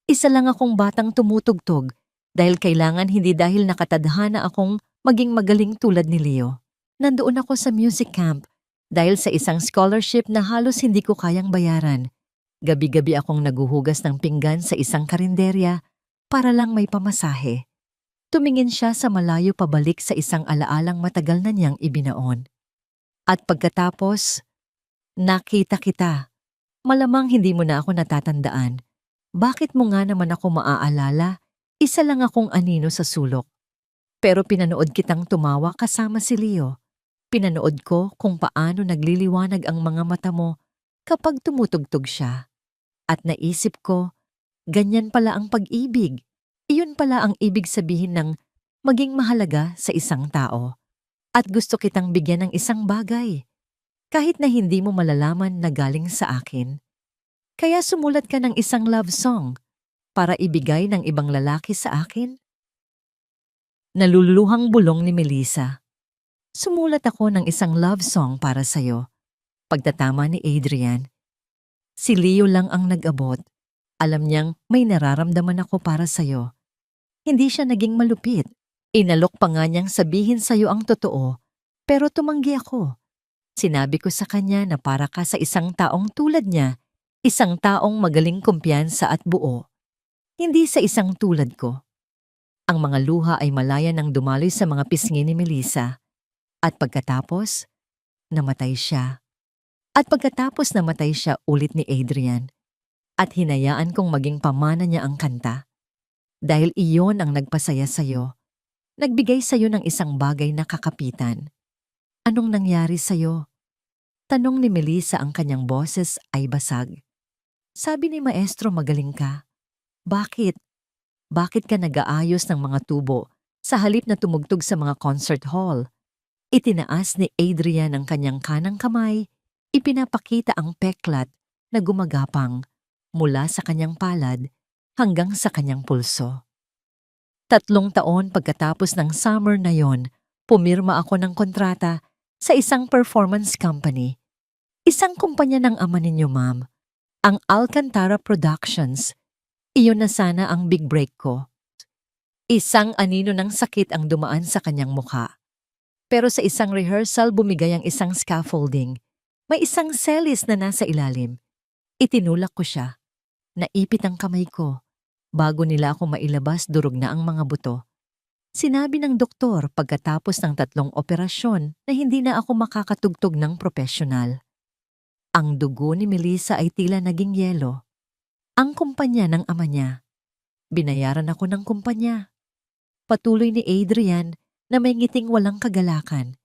Isa lang akong batang tumutugtog dahil kailangan hindi dahil nakatadhana akong maging magaling tulad ni Leo. Nandoon ako sa music camp dahil sa isang scholarship na halos hindi ko kayang bayaran. Gabi-gabi akong naguhugas ng pinggan sa isang karinderya para lang may pamasahe. Tumingin siya sa malayo pabalik sa isang alaalang matagal na niyang ibinaon. At pagkatapos, nakita kita. Malamang hindi mo na ako natatandaan. Bakit mo nga naman ako maaalala? Isa lang akong anino sa sulok. Pero pinanood kitang tumawa kasama si Leo. Pinanood ko kung paano nagliliwanag ang mga mata mo kapag tumutugtog siya. At naisip ko, ganyan pala ang pag-ibig. Iyon pala ang ibig sabihin ng maging mahalaga sa isang tao. At gusto kitang bigyan ng isang bagay. Kahit na hindi mo malalaman na galing sa akin. Kaya sumulat ka ng isang love song para ibigay ng ibang lalaki sa akin? Naluluhang bulong ni Melissa. Sumulat ako ng isang love song para sa'yo. Pagtatama ni Adrian. Si Leo lang ang nag-abot. Alam niyang may nararamdaman ako para sa'yo. Hindi siya naging malupit. Inalok pa nga niyang sabihin sa'yo ang totoo, pero tumanggi ako. Sinabi ko sa kanya na para ka sa isang taong tulad niya, isang taong magaling kumpiyansa at buo. Hindi sa isang tulad ko. Ang mga luha ay malaya nang dumaloy sa mga pisngi ni Melissa. At pagkatapos, namatay siya. At pagkatapos namatay siya ulit ni Adrian. At hinayaan kong maging pamana niya ang kanta. Dahil iyon ang nagpasaya sa'yo. Nagbigay sa'yo ng isang bagay na kakapitan. Anong nangyari sa'yo? Tanong ni Melissa, ang kanyang boses ay basag. Sabi ni Maestro, magaling ka. Bakit? Bakit ka nag-aayos ng mga tubo sa halip na tumugtog sa mga concert hall? Itinaas ni Adrian ang kanyang kanang kamay, ipinapakita ang peklat na gumagapang mula sa kanyang palad hanggang sa kanyang pulso. 3 taon pagkatapos ng summer na yon, pumirma ako ng kontrata sa isang performance company. Isang kumpanya ng ama ninyo, ma'am. Ang Alcantara Productions. Iyon na sana ang big break ko. Isang anino ng sakit ang dumaan sa kanyang mukha. Pero sa isang rehearsal bumigay ang isang scaffolding. May isang selis na nasa ilalim. Itinulak ko siya. Naipit ang kamay ko. Bago nila ako mailabas, durog na ang mga buto. Sinabi ng doktor pagkatapos ng 3 operasyon na hindi na ako makakatugtog ng profesional. Ang dugo ni Melissa ay tila naging yelo. Ang kumpanya ng ama niya. Binayaran ako ng kumpanya. Patuloy ni Adrian na may ngiting walang kagalakan.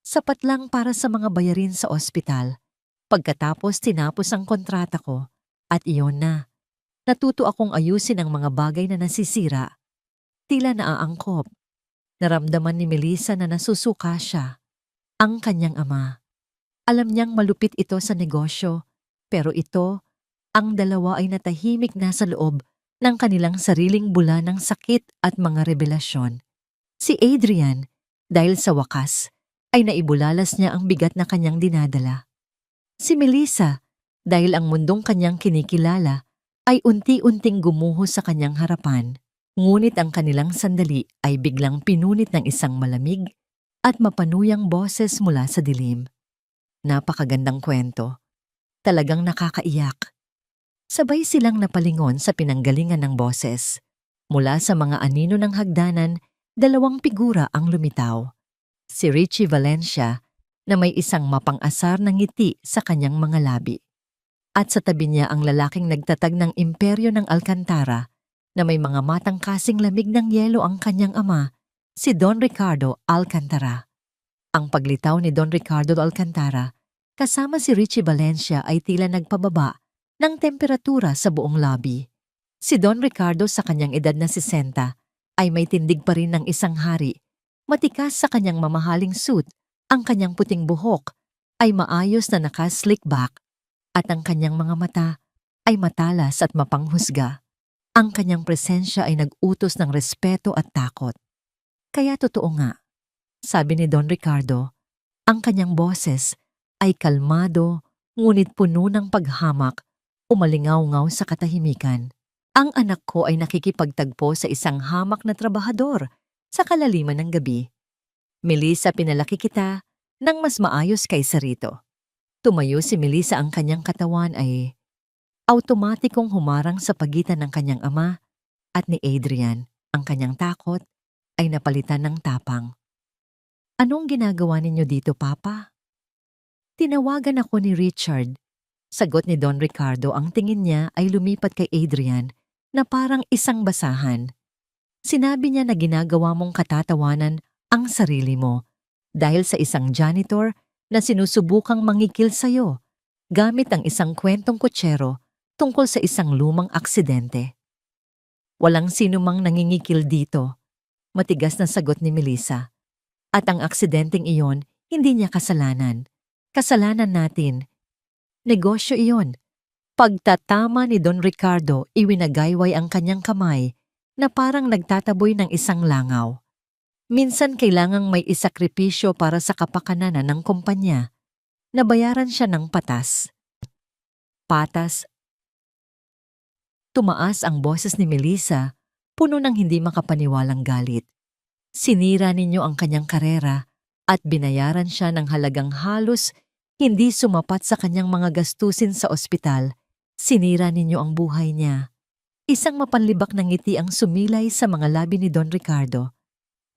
Sapat lang para sa mga bayarin sa ospital. Pagkatapos tinapos ang kontrata ko at iyon na. Natuto akong ayusin ang mga bagay na nasisira. Tila naaangkop. Naramdaman ni Melissa na nasusuka siya. Ang kanyang ama. Alam niyang malupit ito sa negosyo, pero ito, ang dalawa ay natahimik na sa loob ng kanilang sariling bula ng sakit at mga revelasyon. Si Adrian, dahil sa wakas, ay naibulalas niya ang bigat na kanyang dinadala. Si Melissa, dahil ang mundong kanyang kinikilala, ay unti-unting gumuho sa kanyang harapan. Ngunit ang kanilang sandali ay biglang pinunit ng isang malamig at mapanuyang boses mula sa dilim. Napakagandang kwento. Talagang nakakaiyak. Sabay silang napalingon sa pinanggalingan ng boses. Mula sa mga anino ng hagdanan, 2 figura ang lumitaw. Si Richie Valencia na may isang mapang-asar na ngiti sa kanyang mga labi. At sa tabi niya ang lalaking nagtatag ng imperyo ng Alcantara na may mga matang kasing lamig ng yelo ang kanyang ama, si Don Ricardo Alcantara. Ang paglitaw ni Don Ricardo Alcantara kasama si Richie Valencia ay tila nagpababa ng temperatura sa buong lobby. Si Don Ricardo sa kanyang edad na 60 ay may tindig pa rin ng isang hari. Matikas sa kanyang mamahaling suit, ang kanyang puting buhok ay maayos na naka-slick back at ang kanyang mga mata ay matalas at mapanghusga. Ang kanyang presensya ay nag-utos ng respeto at takot. Kaya totoo nga, sabi ni Don Ricardo, ang kanyang boses ay kalmado ngunit puno ng paghamak, umalingaw-ngaw sa katahimikan. Ang anak ko ay nakikipagtagpo sa isang hamak na trabahador sa kalaliman ng gabi. Melissa, pinalaki kita nang mas maayos kaysa rito. Tumayo si Melissa, ang kanyang katawan ay automatikong humarang sa pagitan ng kanyang ama at ni Adrian. Ang kanyang takot ay napalitan ng tapang. Anong ginagawa ninyo dito, Papa? Tinawagan ako ni Richard. Sagot ni Don Ricardo, ang tingin niya ay lumipat kay Adrian na parang isang basahan. Sinabi niya na ginagawa mong katatawanan ang sarili mo dahil sa isang janitor na sinusubukang mangikil sa'yo gamit ang isang kwentong kutsero tungkol sa isang lumang aksidente. Walang sinumang nangingikil dito, matigas na sagot ni Melissa. At ang aksidenteng iyon, hindi niya kasalanan. Kasalanan natin. Negosyo iyon. Pagtatama ni Don Ricardo, iwinagayway ang kanyang kamay na parang nagtataboy ng isang langaw. Minsan kailangang may isakripisyo para sa kapakananan ng kumpanya. Nabayaran siya ng patas. Patas. Tumaas ang boses ni Melissa, puno ng hindi makapaniwalang galit. Sinira ninyo ang kanyang karera at binayaran siya ng halagang halos hindi sumapat sa kanyang mga gastusin sa ospital. Sinira ninyo ang buhay niya. Isang mapanlibak na ngiti ang sumilay sa mga labi ni Don Ricardo.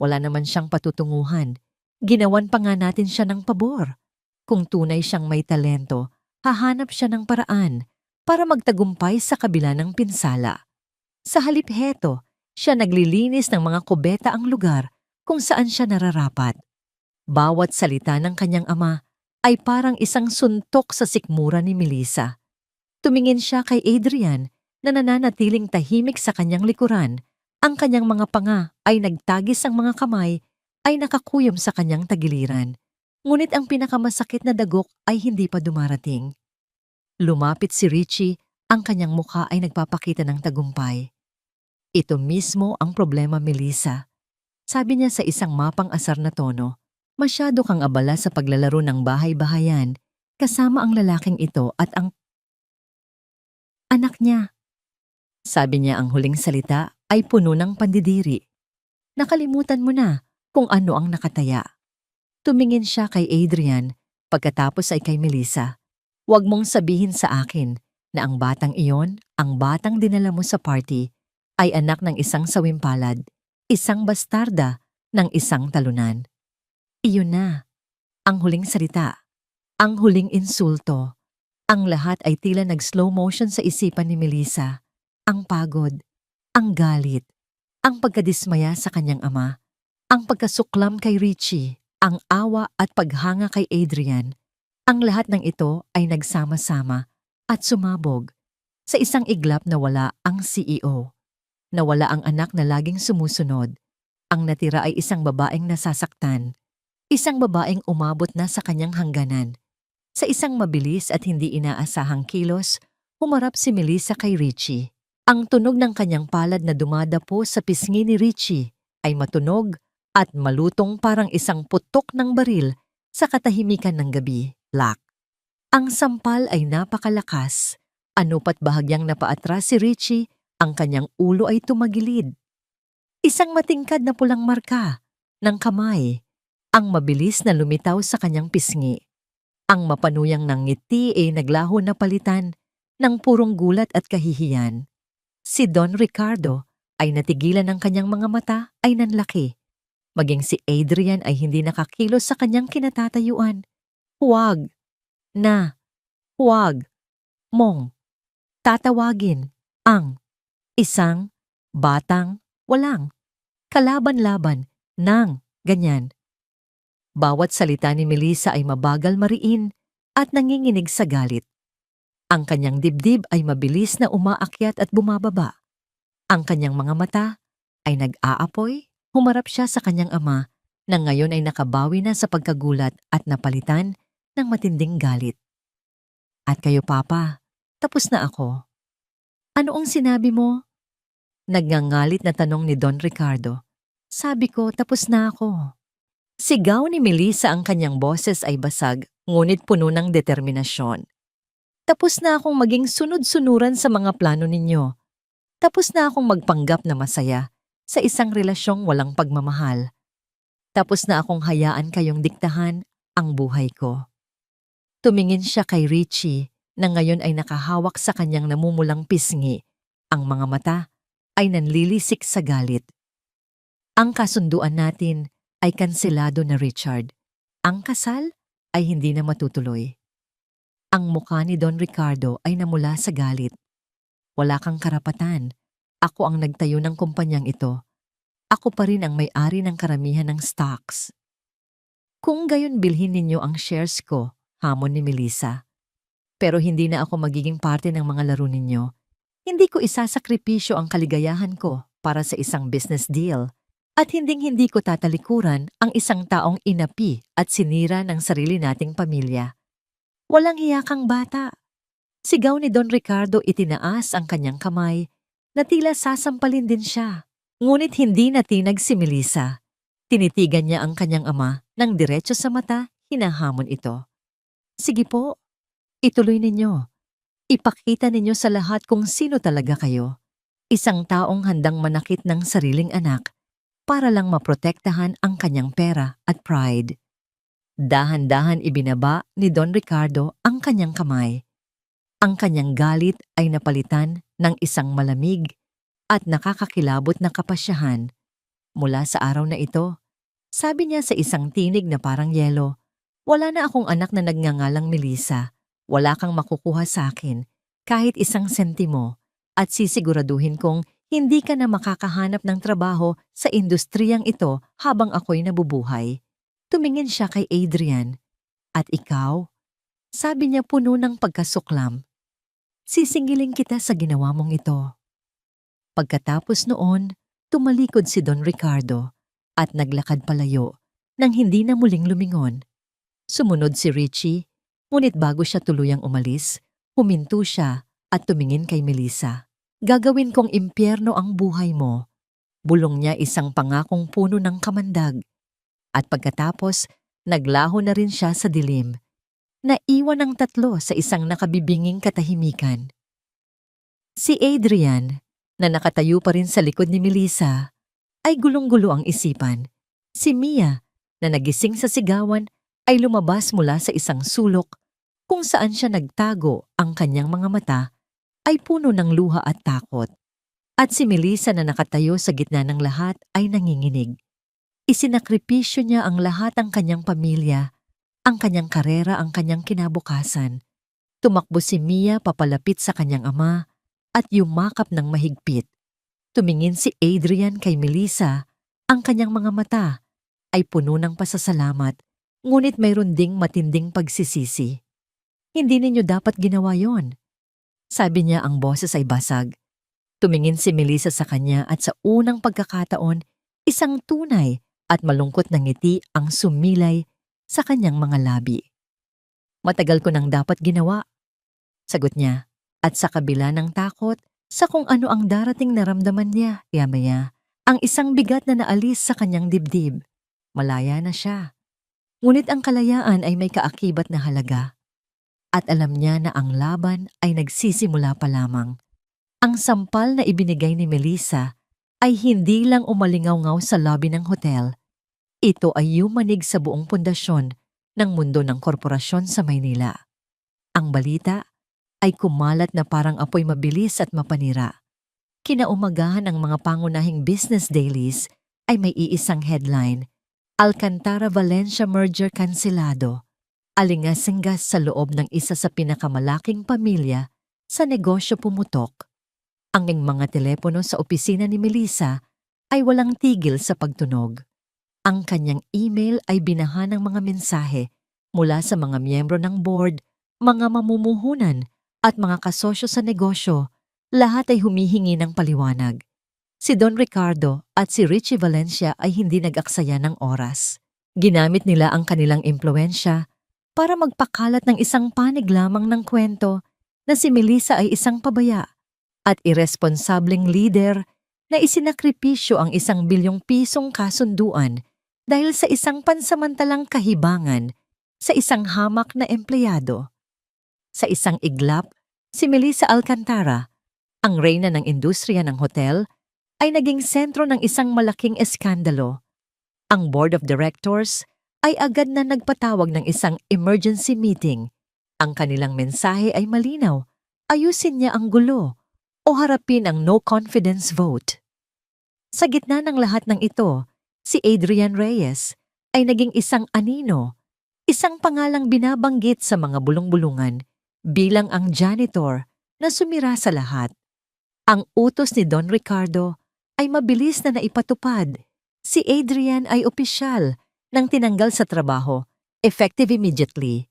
Wala naman siyang patutunguhan. Ginawan pa nga natin siya ng pabor. Kung tunay siyang may talento, hahanap siya ng paraan para magtagumpay sa kabila ng pinsala. Sa halip heto, siya naglilinis ng mga kubeta ang lugar kung saan siya nararapat. Bawat salita ng kanyang ama ay parang isang suntok sa sikmura ni Melissa. Tumingin siya kay Adrian na nananatiling tahimik sa kanyang likuran. Ang kanyang mga panga ay nagtagis, ang mga kamay ay nakakuyom sa kanyang tagiliran. Ngunit ang pinakamasakit na dagok ay hindi pa dumarating. Lumapit si Richie, ang kanyang mukha ay nagpapakita ng tagumpay. Ito mismo ang problema, Melissa. Sabi niya sa isang mapang-asar na tono, masyado kang abala sa paglalaro ng bahay-bahayan kasama ang lalaking ito at ang anak niya. Sabi niya, ang huling salita ay puno ng pandidiri. Nakalimutan mo na kung ano ang nakataya. Tumingin siya kay Adrian, pagkatapos ay kay Melissa. Huwag mong sabihin sa akin na ang batang iyon, ang batang dinala mo sa party, ay anak ng isang sawimpalad, isang bastarda ng isang talunan. Iyon na, ang huling salita, ang huling insulto. Ang lahat ay tila nag-slow motion sa isipan ni Melissa. Ang pagod, ang galit, ang pagkadismaya sa kanyang ama, ang pagkasuklam kay Richie, ang awa at paghanga kay Adrian. Ang lahat ng ito ay nagsama-sama at sumabog sa isang iglap na wala ang CEO. Nawala ang anak na laging sumusunod. Ang natira ay isang babaeng nasasaktan. Isang babaeng umabot na sa kanyang hangganan. Sa isang mabilis at hindi inaasahang kilos, humarap si Melissa kay Richie. Ang tunog ng kanyang palad na dumadapo sa pisngi ni Richie ay matunog at malutong, parang isang putok ng baril sa katahimikan ng gabi. Lak. Ang sampal ay napakalakas. Ano pat bahagyang napaatras si Richie, ang kanyang ulo ay tumagilid. Isang matingkad na pulang marka ng kamay ang mabilis na lumitaw sa kanyang pisngi. Ang mapanuyang ng ngiti ay naglaho na palitan ng purong gulat at kahihiyan. Si Don Ricardo ay natigilan, ng kanyang mga mata ay nanlaki. Maging si Adrian ay hindi nakakilos sa kanyang kinatatayuan. Huwag mong tatawagin ang isang batang walang kalaban-laban ng ganyan. Bawat salita ni Melissa ay mabagal mariin at nanginginig sa galit. Ang kanyang dibdib ay mabilis na umaakyat at bumababa. Ang kanyang mga mata ay nag-aapoy. Humarap siya sa kanyang ama na ngayon ay nakabawi na sa pagkagulat at napalitan ng matinding galit. At kayo, Papa, tapos na ako. Ano ang sinabi mo? Nagngangalit na tanong ni Don Ricardo. Sabi ko, tapos na ako. Sigaw ni Melissa, ang kanyang boses ay basag, ngunit puno ng determinasyon. Tapos na akong maging sunod-sunuran sa mga plano ninyo. Tapos na akong magpanggap na masaya sa isang relasyong walang pagmamahal. Tapos na akong hayaan kayong diktahan ang buhay ko. Tumingin siya kay Richie na ngayon ay nakahawak sa kanyang namumulang pisngi. Ang mga mata ay nanlilisik sa galit. Ang kasunduan natin ay kanselado na, Richard. Ang kasal ay hindi na matutuloy. Ang mukha ni Don Ricardo ay namula sa galit. Wala kang karapatan. Ako ang nagtayo ng kumpanyang ito. Ako pa rin ang may-ari ng karamihan ng stocks. Kung gayon bilhin ninyo ang shares ko, hamon ni Melissa. Pero hindi na ako magiging parte ng mga laro ninyo. Hindi ko isasakripisyo ang kaligayahan ko para sa isang business deal. At hinding-hindi ko tatalikuran ang isang taong inapi at sinira ng sarili nating pamilya. Walang hiyakang bata. Sigaw ni Don Ricardo, itinaas ang kanyang kamay na tila sasampalin din siya. Ngunit hindi natinag si Melissa. Tinitigan niya ang kanyang ama ng diretso sa mata, hinahamon ito. Sige po, ituloy ninyo. Ipakita ninyo sa lahat kung sino talaga kayo. Isang taong handang manakit ng sariling anak para lang maprotektahan ang kanyang pera at pride. Dahan-dahan ibinaba ni Don Ricardo ang kanyang kamay. Ang kanyang galit ay napalitan ng isang malamig at nakakakilabot na kapasyahan. Mula sa araw na ito, sabi niya sa isang tinig na parang yelo, wala na akong anak na nagngangalang Melissa. Wala kang makukuha sa akin kahit isang sentimo at sisiguraduhin kong hindi ka na makakahanap ng trabaho sa industriyang ito habang ako'y nabubuhay. Tumingin siya kay Adrian. At ikaw? Sabi niya puno ng pagkasuklam. Sisingiling kita sa ginawa mong ito. Pagkatapos noon, tumalikod si Don Ricardo at naglakad palayo nang hindi na muling lumingon. Sumunod si Richie, ngunit bago siya tuluyang umalis, huminto siya at tumingin kay Melissa. Gagawin kong impyerno ang buhay mo. Bulong niya isang pangakong puno ng kamandag. At pagkatapos, naglaho na rin siya sa dilim. Naiwan ang tatlo sa isang nakabibinging katahimikan. Si Adrian, na nakatayo pa rin sa likod ni Melissa, ay gulong-gulo ang isipan. Si Mia, na nagising sa sigawan, ay lumabas mula sa isang sulok kung saan siya nagtago. Ang kanyang mga mata ay puno ng luha at takot. At si Melissa na nakatayo sa gitna ng lahat ay nanginginig. Isinakripisyo niya ang lahat, ang kanyang pamilya, ang kanyang karera, ang kanyang kinabukasan. Tumakbo si Mia papalapit sa kanyang ama at yumakap ng mahigpit. Tumingin si Adrian kay Melissa, ang kanyang mga mata ay puno ng pasasalamat, ngunit mayroon ding matinding pagsisisi. Hindi ninyo dapat ginawa yon. Sabi niya, ang boses ay basag. Tumingin si Melissa sa kanya at sa unang pagkakataon, isang tunay at malungkot na ngiti ang sumilay sa kanyang mga labi. Matagal ko nang dapat ginawa, sagot niya, at sa kabila ng takot sa kung ano ang darating naramdaman niya, yamaya, ang isang bigat na naalis sa kanyang dibdib. Malaya na siya. Ngunit ang kalayaan ay may kaakibat na halaga. At alam niya na ang laban ay nagsisimula pa lamang. Ang sampal na ibinigay ni Melissa ay hindi lang umalingaw-ngaw sa lobby ng hotel. Ito ay yumanig sa buong pundasyon ng mundo ng korporasyon sa Maynila. Ang balita ay kumalat na parang apoy mabilis at mapanira. Kinaumagahan ng mga pangunahing business dailies ay may iisang headline, Alcantara Valencia Merger Kanselado. Alingas-ingas sa loob ng isa sa pinakamalaking pamilya sa negosyo pumutok. Ang mga telepono sa opisina ni Melissa ay walang tigil sa pagtunog. Ang kanyang email ay binaha ng mga mensahe mula sa mga miyembro ng board, mga mamumuhunan at mga kasosyo sa negosyo. Lahat ay humihingi ng paliwanag. Si Don Ricardo at si Richie Valencia ay hindi nag-aksaya ng oras. Ginamit nila ang kanilang impluwensya para magpakalat ng isang panig lamang ng kwento na si Melissa ay isang pabaya at irresponsableng leader na isinakripisyo ang 1 bilyong pisong kasunduan dahil sa isang pansamantalang kahibangan sa isang hamak na empleyado. Sa isang iglap, si Melissa Alcantara, ang reyna ng industriya ng hotel, ay naging sentro ng isang malaking eskandalo. Ang board of directors ay agad na nagpatawag ng isang emergency meeting. Ang kanilang mensahe ay malinaw: ayusin niya ang gulo o harapin ang no confidence vote. Sa gitna ng lahat ng ito, si Adrian Reyes ay naging isang anino, isang pangalang binabanggit sa mga bulong-bulungan bilang ang janitor na sumira sa lahat. Ang utos ni Don Ricardo ay mabilis na naipatupad. Si Adrian ay opisyal nang tinanggal sa trabaho, effective immediately,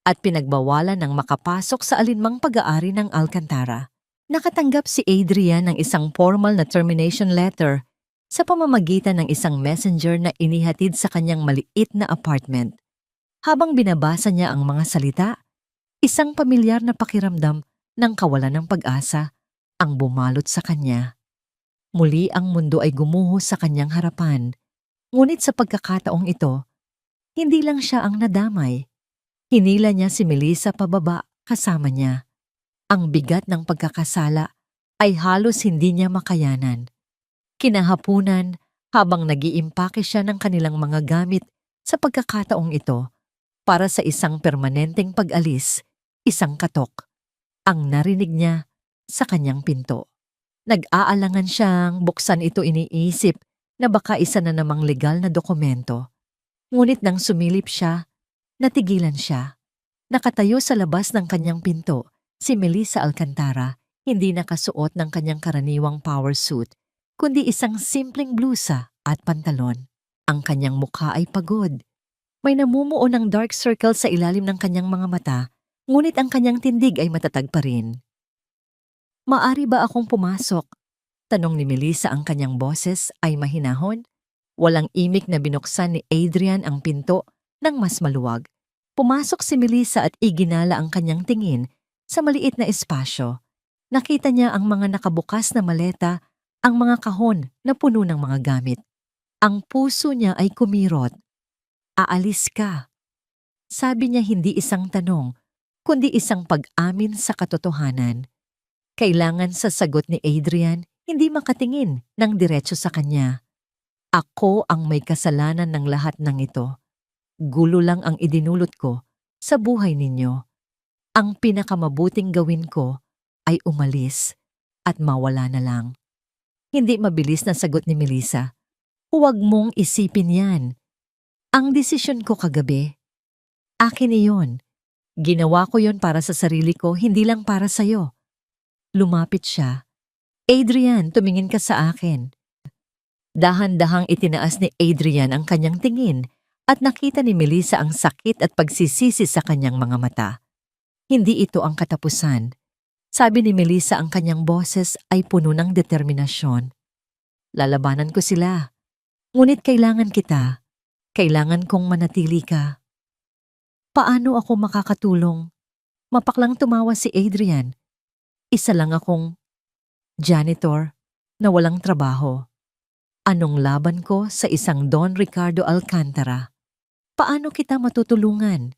at pinagbawalan ng makapasok sa alinmang pag-aari ng Alcantara. Nakatanggap si Adrian ng isang formal na termination letter sa pamamagitan ng isang messenger na inihatid sa kanyang maliit na apartment. Habang binabasa niya ang mga salita, isang pamilyar na pakiramdam ng kawalan ng pag-asa ang bumalot sa kanya. Muli ang mundo ay gumuho sa kanyang harapan. Ngunit sa pagkakataong ito, hindi lang siya ang nadamay. Hinila niya si Melissa pababa kasama niya. Ang bigat ng pagkakasala ay halos hindi niya makayanan. Kinahapunan, habang nag-iimpake siya ng kanilang mga gamit sa pagkakataong ito para sa isang permanenteng pag-alis, isang katok ang narinig niya sa kanyang pinto. Nag-aalangan siyang buksan ito, iniisip na baka isa na namang legal na dokumento. Ngunit nang sumilip siya, natigilan siya. Nakatayo sa labas ng kanyang pinto, si Melissa Alcantara, hindi nakasuot ng kanyang karaniwang power suit, kundi isang simpleng blusa at pantalon. Ang kanyang mukha ay pagod. May namumuo ng dark circle sa ilalim ng kanyang mga mata, ngunit ang kanyang tindig ay matatag pa rin. "Maari ba akong pumasok?" Tanong ni Melissa. Ang kanyang boses ay mahinahon. Walang imik na binuksan ni Adrian ang pinto ng mas maluwag. Pumasok si Melissa at iginala ang kanyang tingin sa maliit na espasyo. Nakita niya ang mga nakabukas na maleta, ang mga kahon na puno ng mga gamit. Ang puso niya ay kumirot. "Aalis ka?" Sabi niya, hindi isang tanong, kundi isang pag-amin sa katotohanan. Kailangan sa sagot ni Adrian, hindi makatingin ng diretso sa kanya. "Ako ang may kasalanan ng lahat ng ito. Gulo lang ang idinulot ko sa buhay ninyo. Ang pinakamabuting gawin ko ay umalis at mawala na lang." Hindi mabilis na sagot ni Melissa. "Huwag mong isipin yan. Ang desisyon ko kagabi, akin iyon. Ginawa ko yon para sa sarili ko, hindi lang para sa'yo." Lumapit siya. "Adrian, tumingin ka sa akin." Dahan-dahang itinaas ni Adrian ang kanyang tingin at nakita ni Melissa ang sakit at pagsisisi sa kanyang mga mata. Hindi ito ang katapusan. Sabi ni Melissa, ang kanyang boses ay puno ng determinasyon. "Lalabanan ko sila. Ngunit kailangan kita. Kailangan kong manatili ka." "Paano ako makakatulong?" Mapaklang tumawa si Adrian. "Isa lang akong janitor na walang trabaho. Anong laban ko sa isang Don Ricardo Alcantara? Paano kita matutulungan?"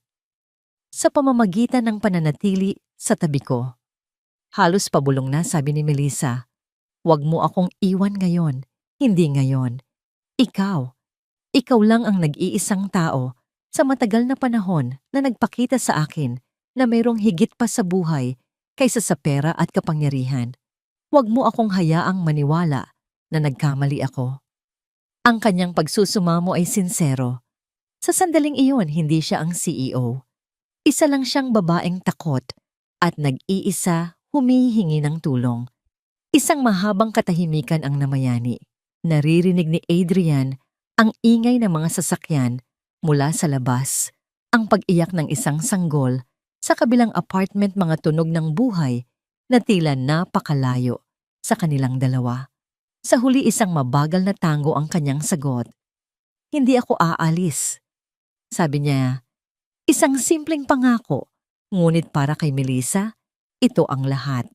"Sa pamamagitan ng pananatili sa tabi ko." Halos pabulong na, sabi ni Melissa. "Huwag mo akong iwan ngayon. Hindi ngayon. Ikaw lang ang nag-iisang tao sa matagal na panahon na nagpakita sa akin na mayroong higit pa sa buhay kaysa sa pera at kapangyarihan. Huwag mo akong hayaang maniwala na nagkamali ako." Ang kanyang pagsusumamo ay sinsero. Sa sandaling iyon, hindi siya ang CEO. Isa lang siyang babaeng takot at nag-iisa humihingi ng tulong. Isang mahabang katahimikan ang namayani. Naririnig ni Adrian ang ingay ng mga sasakyan mula sa labas, ang pag-iyak ng isang sanggol. Sa kabilang apartment, mga tunog ng buhay na tila napakalayo sa kanilang dalawa. Sa huli, isang mabagal na tango ang kanyang sagot. "Hindi ako aalis." Sabi niya, isang simpleng pangako, ngunit para kay Melissa, ito ang lahat.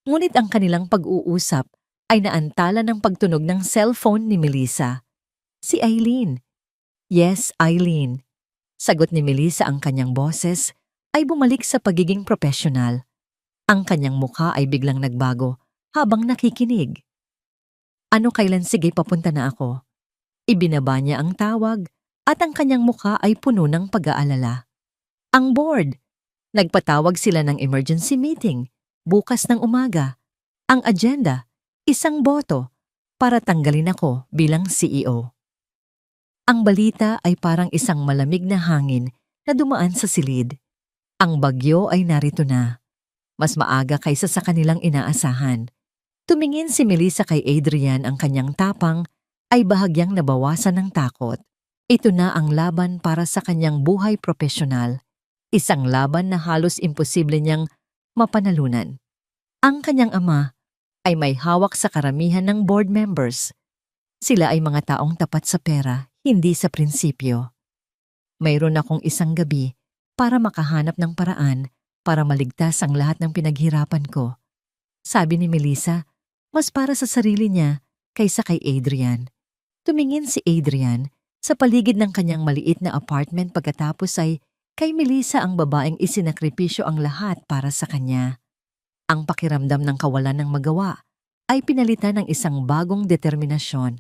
Ngunit ang kanilang pag-uusap ay naantala ng pagtunog ng cellphone ni Melissa. Si Eileen. Yes, Eileen. Sagot ni Melissa, ang kanyang boses ay bumalik sa pagiging profesional. Ang kanyang mukha ay biglang nagbago habang nakikinig. Ano, kailan? Sige, papunta na ako. Ibinaba niya ang tawag at ang kanyang mukha ay puno ng pag-aalala. Ang board. Nagpatawag sila ng emergency meeting bukas ng umaga. Ang agenda, isang boto para tanggalin ako bilang CEO. Ang balita ay parang isang malamig na hangin na dumaan sa silid. Ang bagyo ay narito na. Mas maaga kaysa sa kanilang inaasahan. Tumingin si Melissa kay Adrian, ang kanyang tapang ay bahagyang nabawasan ng takot. Ito na ang laban para sa kanyang buhay profesional. Isang laban na halos imposible niyang mapanalunan. Ang kanyang ama ay may hawak sa karamihan ng board members. Sila ay mga taong tapat sa pera, hindi sa prinsipyo. Mayroon akong isang gabi para makahanap ng paraan para maligtas ang lahat ng pinaghirapan ko. Sabi ni Melissa, mas para sa sarili niya kaysa kay Adrian. Tumingin si Adrian sa paligid ng kanyang maliit na apartment, pagkatapos ay kay Melissa, ang babaeng isinakripisyo ang lahat para sa kanya. Ang pakiramdam ng kawalan ng magawa ay pinalitan ng isang bagong determinasyon.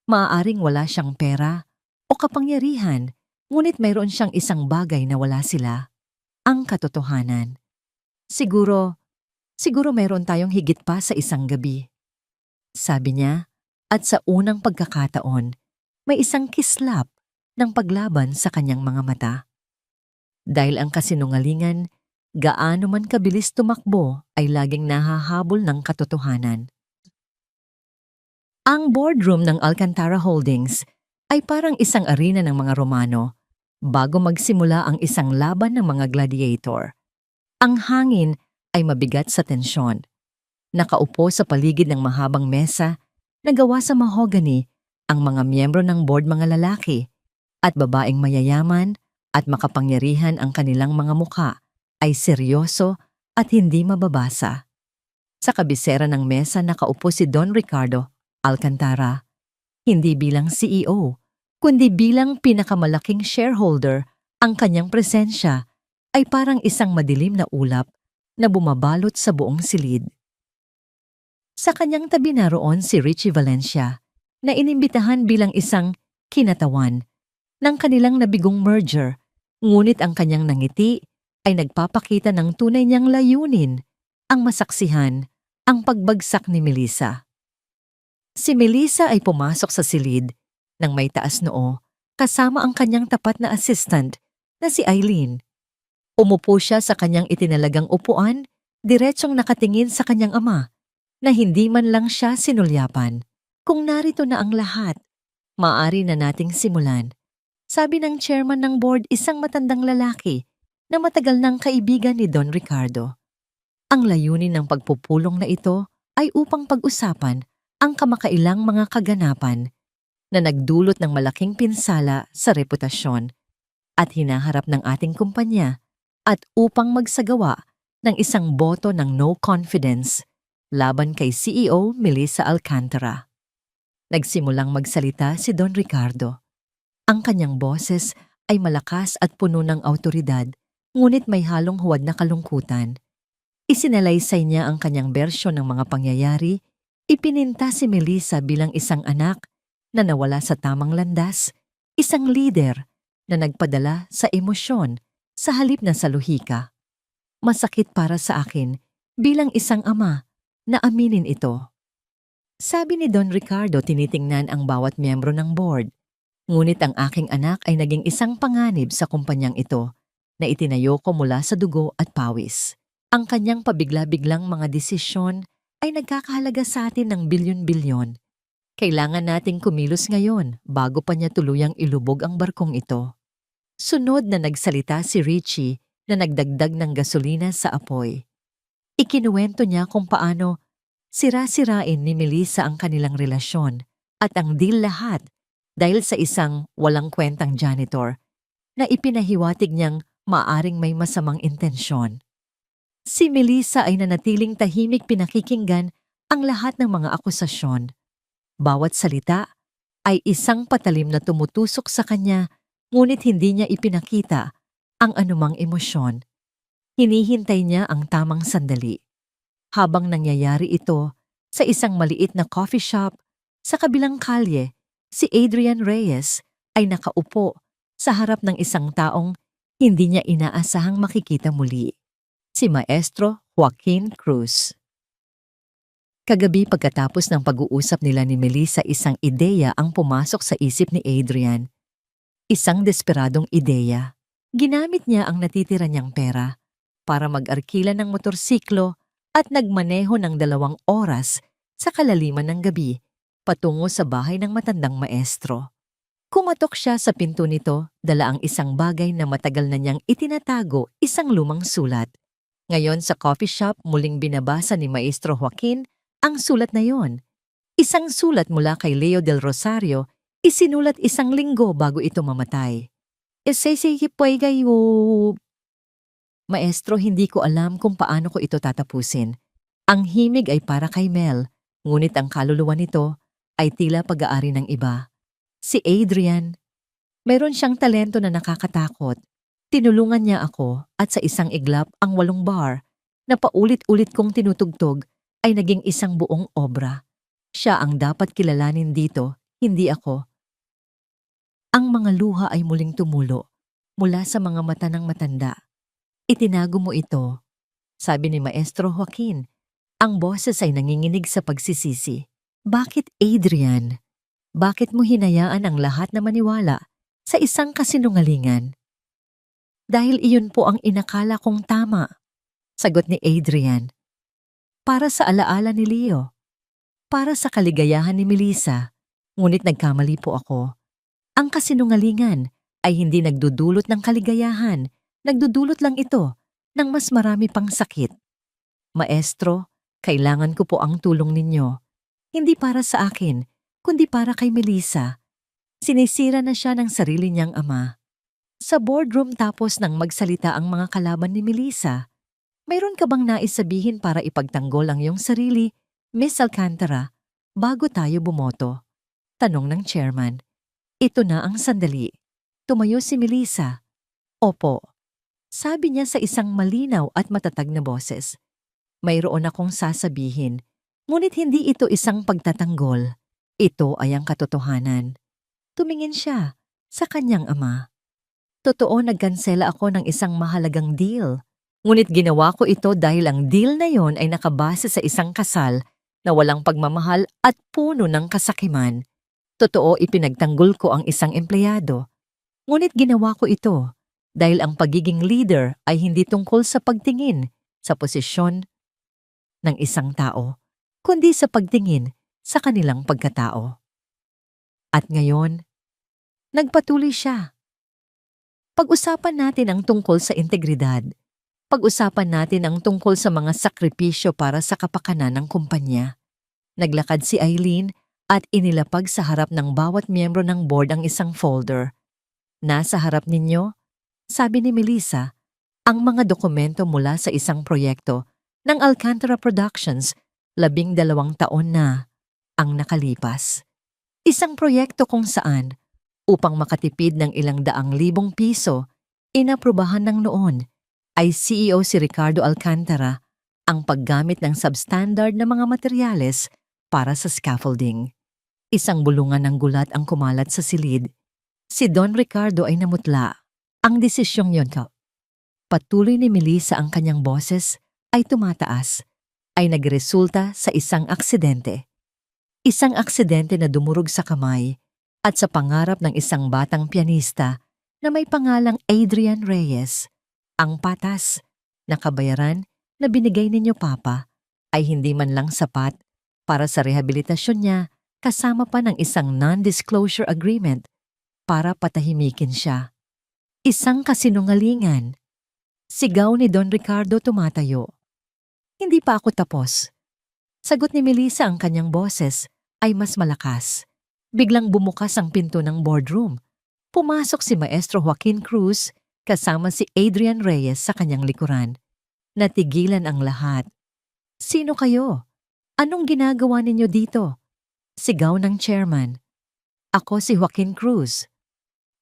Maaaring wala siyang pera o kapangyarihan, ngunit mayroon siyang isang bagay na wala sila. Ang katotohanan. Siguro mayroon tayong higit pa sa isang gabi. Sabi niya, at sa unang pagkakataon, may isang kislap ng paglaban sa kanyang mga mata. Dahil ang kasinungalingan, gaano man kabilis tumakbo, ay laging nahahabol ng katotohanan. Ang boardroom ng Alcantara Holdings ay parang isang arena ng mga Romano bago magsimula ang isang laban ng mga gladiator. Ang hangin ay mabigat sa tensyon. Nakaupo sa paligid ng mahabang mesa na gawa sa mahogany ang mga miyembro ng board, mga lalaki at babaeng mayayaman at makapangyarihan. Ang kanilang mga mukha ay seryoso at hindi mababasa. Sa kabisera ng mesa nakaupo si Don Ricardo Alcantara, hindi bilang CEO, kundi bilang pinakamalaking shareholder. Ang kanyang presensya ay parang isang madilim na ulap na bumabalot sa buong silid. Sa kanyang tabi naroon si Richie Valencia, na inimbitahan bilang isang kinatawan ng kanilang nabigong merger, ngunit ang kanyang nangiti ay nagpapakita ng tunay niyang layunin, ang masaksihan ang pagbagsak ni Melissa. Si Melissa ay pumasok sa silid ng may taas noo kasama ang kanyang tapat na assistant na si Eileen. Umupo siya sa kanyang itinalagang upuan, diretsong nakatingin sa kanyang ama, na hindi man lang siya sinulyapan. Kung narito na ang lahat, maaari na nating simulan. Sabi ng chairman ng board, isang matandang lalaki na matagal ng kaibigan ni Don Ricardo. Ang layunin ng pagpupulong na ito ay upang pag-usapan ang kamakailang mga kaganapan na nagdulot ng malaking pinsala sa reputasyon at hinaharap ng ating kumpanya, at upang magsagawa ng isang boto ng no confidence laban kay CEO Melissa Alcantara. Nagsimulang magsalita si Don Ricardo. Ang kanyang boses ay malakas at puno ng awtoridad, ngunit may halong huwad na kalungkutan. Isinalaysay niya ang kanyang bersyon ng mga pangyayari. Ipininta si Melissa bilang isang anak na nawala sa tamang landas, isang leader na nagpadala sa emosyon sa halip na sa lohika. Masakit para sa akin bilang isang ama na aminin ito. Sabi ni Don Ricardo, tinitingnan ang bawat miyembro ng board. Ngunit ang aking anak ay naging isang panganib sa kumpanyang ito na itinayo ko mula sa dugo at pawis. Ang kanyang pabigla-biglang mga desisyon ay nagkakahalaga sa atin ng bilyon-bilyon. Kailangan nating kumilos ngayon bago pa niya tuluyang ilubog ang barkong ito. Sunod na nagsalita si Richie na nagdagdag ng gasolina sa apoy. Ikinuwento niya kung paano sira-sirain ni Melissa ang kanilang relasyon at ang deal lahat dahil sa isang walang kwentang janitor na ipinahiwatig niyang maaring may masamang intensyon. Si Melissa ay nanatiling tahimik, pinakikinggan ang lahat ng mga akusasyon. Bawat salita ay isang patalim na tumutusok sa kanya, ngunit hindi niya ipinakita ang anumang emosyon. Hinihintay niya ang tamang sandali. Habang nangyayari ito sa isang maliit na coffee shop sa kabilang kalye, si Adrian Reyes ay nakaupo sa harap ng isang taong hindi niya inaasahang makikita muli, si Maestro Joaquin Cruz. Kagabi pagkatapos ng pag-uusap nila ni Melissa, isang ideya ang pumasok sa isip ni Adrian. Isang desperadong ideya. Ginamit niya ang natitira niyang pera para mag-arkila ng motorsiklo at nagmaneho ng 2 oras sa kalaliman ng gabi patungo sa bahay ng matandang maestro. Kumatok siya sa pinto nito, dala ang isang bagay na matagal na niyang itinatago, isang lumang sulat. Ngayon sa coffee shop, muling binabasa ni Maestro Joaquin ang sulat na yon. Isang sulat mula kay Leo del Rosario, isinulat 1 linggo bago ito mamatay. Maestro, hindi ko alam kung paano ko ito tatapusin. Ang himig ay para kay Mel, ngunit ang kaluluwa nito ay tila pag-aari ng iba. Si Adrian, meron siyang talento na nakakatakot. Tinulungan niya ako at sa isang iglap ang 8 bar na paulit-ulit kong tinutugtog ay naging isang buong obra. Siya ang dapat kilalanin dito, hindi ako. Ang mga luha ay muling tumulo mula sa mga mata ng matanda. Itinago mo ito, sabi ni Maestro Joaquin. Ang boses ay nanginginig sa pagsisisi. Bakit, Adrian? Bakit mo hinayaan ang lahat na maniwala sa isang kasinungalingan? Dahil iyon po ang inakala kong tama, sagot ni Adrian. Para sa alaala ni Leo, para sa kaligayahan ni Melissa, ngunit nagkamali po ako. Ang kasinungalingan ay hindi nagdudulot ng kaligayahan, nagdudulot lang ito ng mas marami pang sakit. Maestro, kailangan ko po ang tulong ninyo, hindi para sa akin, kundi para kay Melissa. Sinisira na siya ng sarili niyang ama. Sa boardroom tapos nang magsalita ang mga kalaban ni Melissa, mayroon ka bang nais sabihin para ipagtanggol ang iyong sarili, Miss Alcantara, bago tayo bumoto? Tanong ng chairman. Ito na ang sandali. Tumayo si Melissa. Opo, sabi niya sa isang malinaw at matatag na boses. Mayroon akong sasabihin, ngunit hindi ito isang pagtatanggol. Ito ay ang katotohanan. Tumingin siya sa kanyang ama. Totoo, nagkansela ako ng isang mahalagang deal. Ngunit ginawa ko ito dahil ang deal na yon ay nakabase sa isang kasal na walang pagmamahal at puno ng kasakiman. Totoo, ipinagtanggol ko ang isang empleyado. Ngunit ginawa ko ito dahil ang pagiging leader ay hindi tungkol sa pagtingin sa posisyon ng isang tao, kundi sa pagtingin sa kanilang pagkatao. At ngayon, nagpatuloy siya. Pag-usapan natin ang tungkol sa integridad. Pag-usapan natin ang tungkol sa mga sakripisyo para sa kapakanan ng kumpanya. Naglakad si Eileen at inilapag sa harap ng bawat miyembro ng board ang isang folder. Nasa harap ninyo, sabi ni Melissa, ang mga dokumento mula sa isang proyekto ng Alcantara Productions, 12 taon na ang nakalipas. Isang proyekto kung saan, upang makatipid ng ilang daang libong piso, inaprubahan ng noon ay CEO si Ricardo Alcantara ang paggamit ng substandard na mga materyales para sa scaffolding. Isang bulungan ng gulat ang kumalat sa silid. Si Don Ricardo ay namutla. Ang desisyong yon ka. Patuloy ni Melissa, ang kanyang boses ay tumataas, ay nagresulta sa isang aksidente. Isang aksidente na dumurog sa kamay at sa pangarap ng isang batang pianista na may pangalang Adrian Reyes. Ang patas na kabayaran na binigay ninyo, Papa, ay hindi man lang sapat para sa rehabilitasyon niya, kasama pa ng isang non-disclosure agreement para patahimikin siya. Isang kasinungalingan. Sigaw ni Don Ricardo tumatayo. Hindi pa ako tapos. Sagot ni Melissa, ang kanyang boses ay mas malakas. Biglang bumukas ang pinto ng boardroom. Pumasok si Maestro Joaquin Cruz kasama si Adrian Reyes sa kanyang likuran. Natigilan ang lahat. Sino kayo? Anong ginagawa ninyo dito? Sigaw ng chairman. Ako si Joaquin Cruz.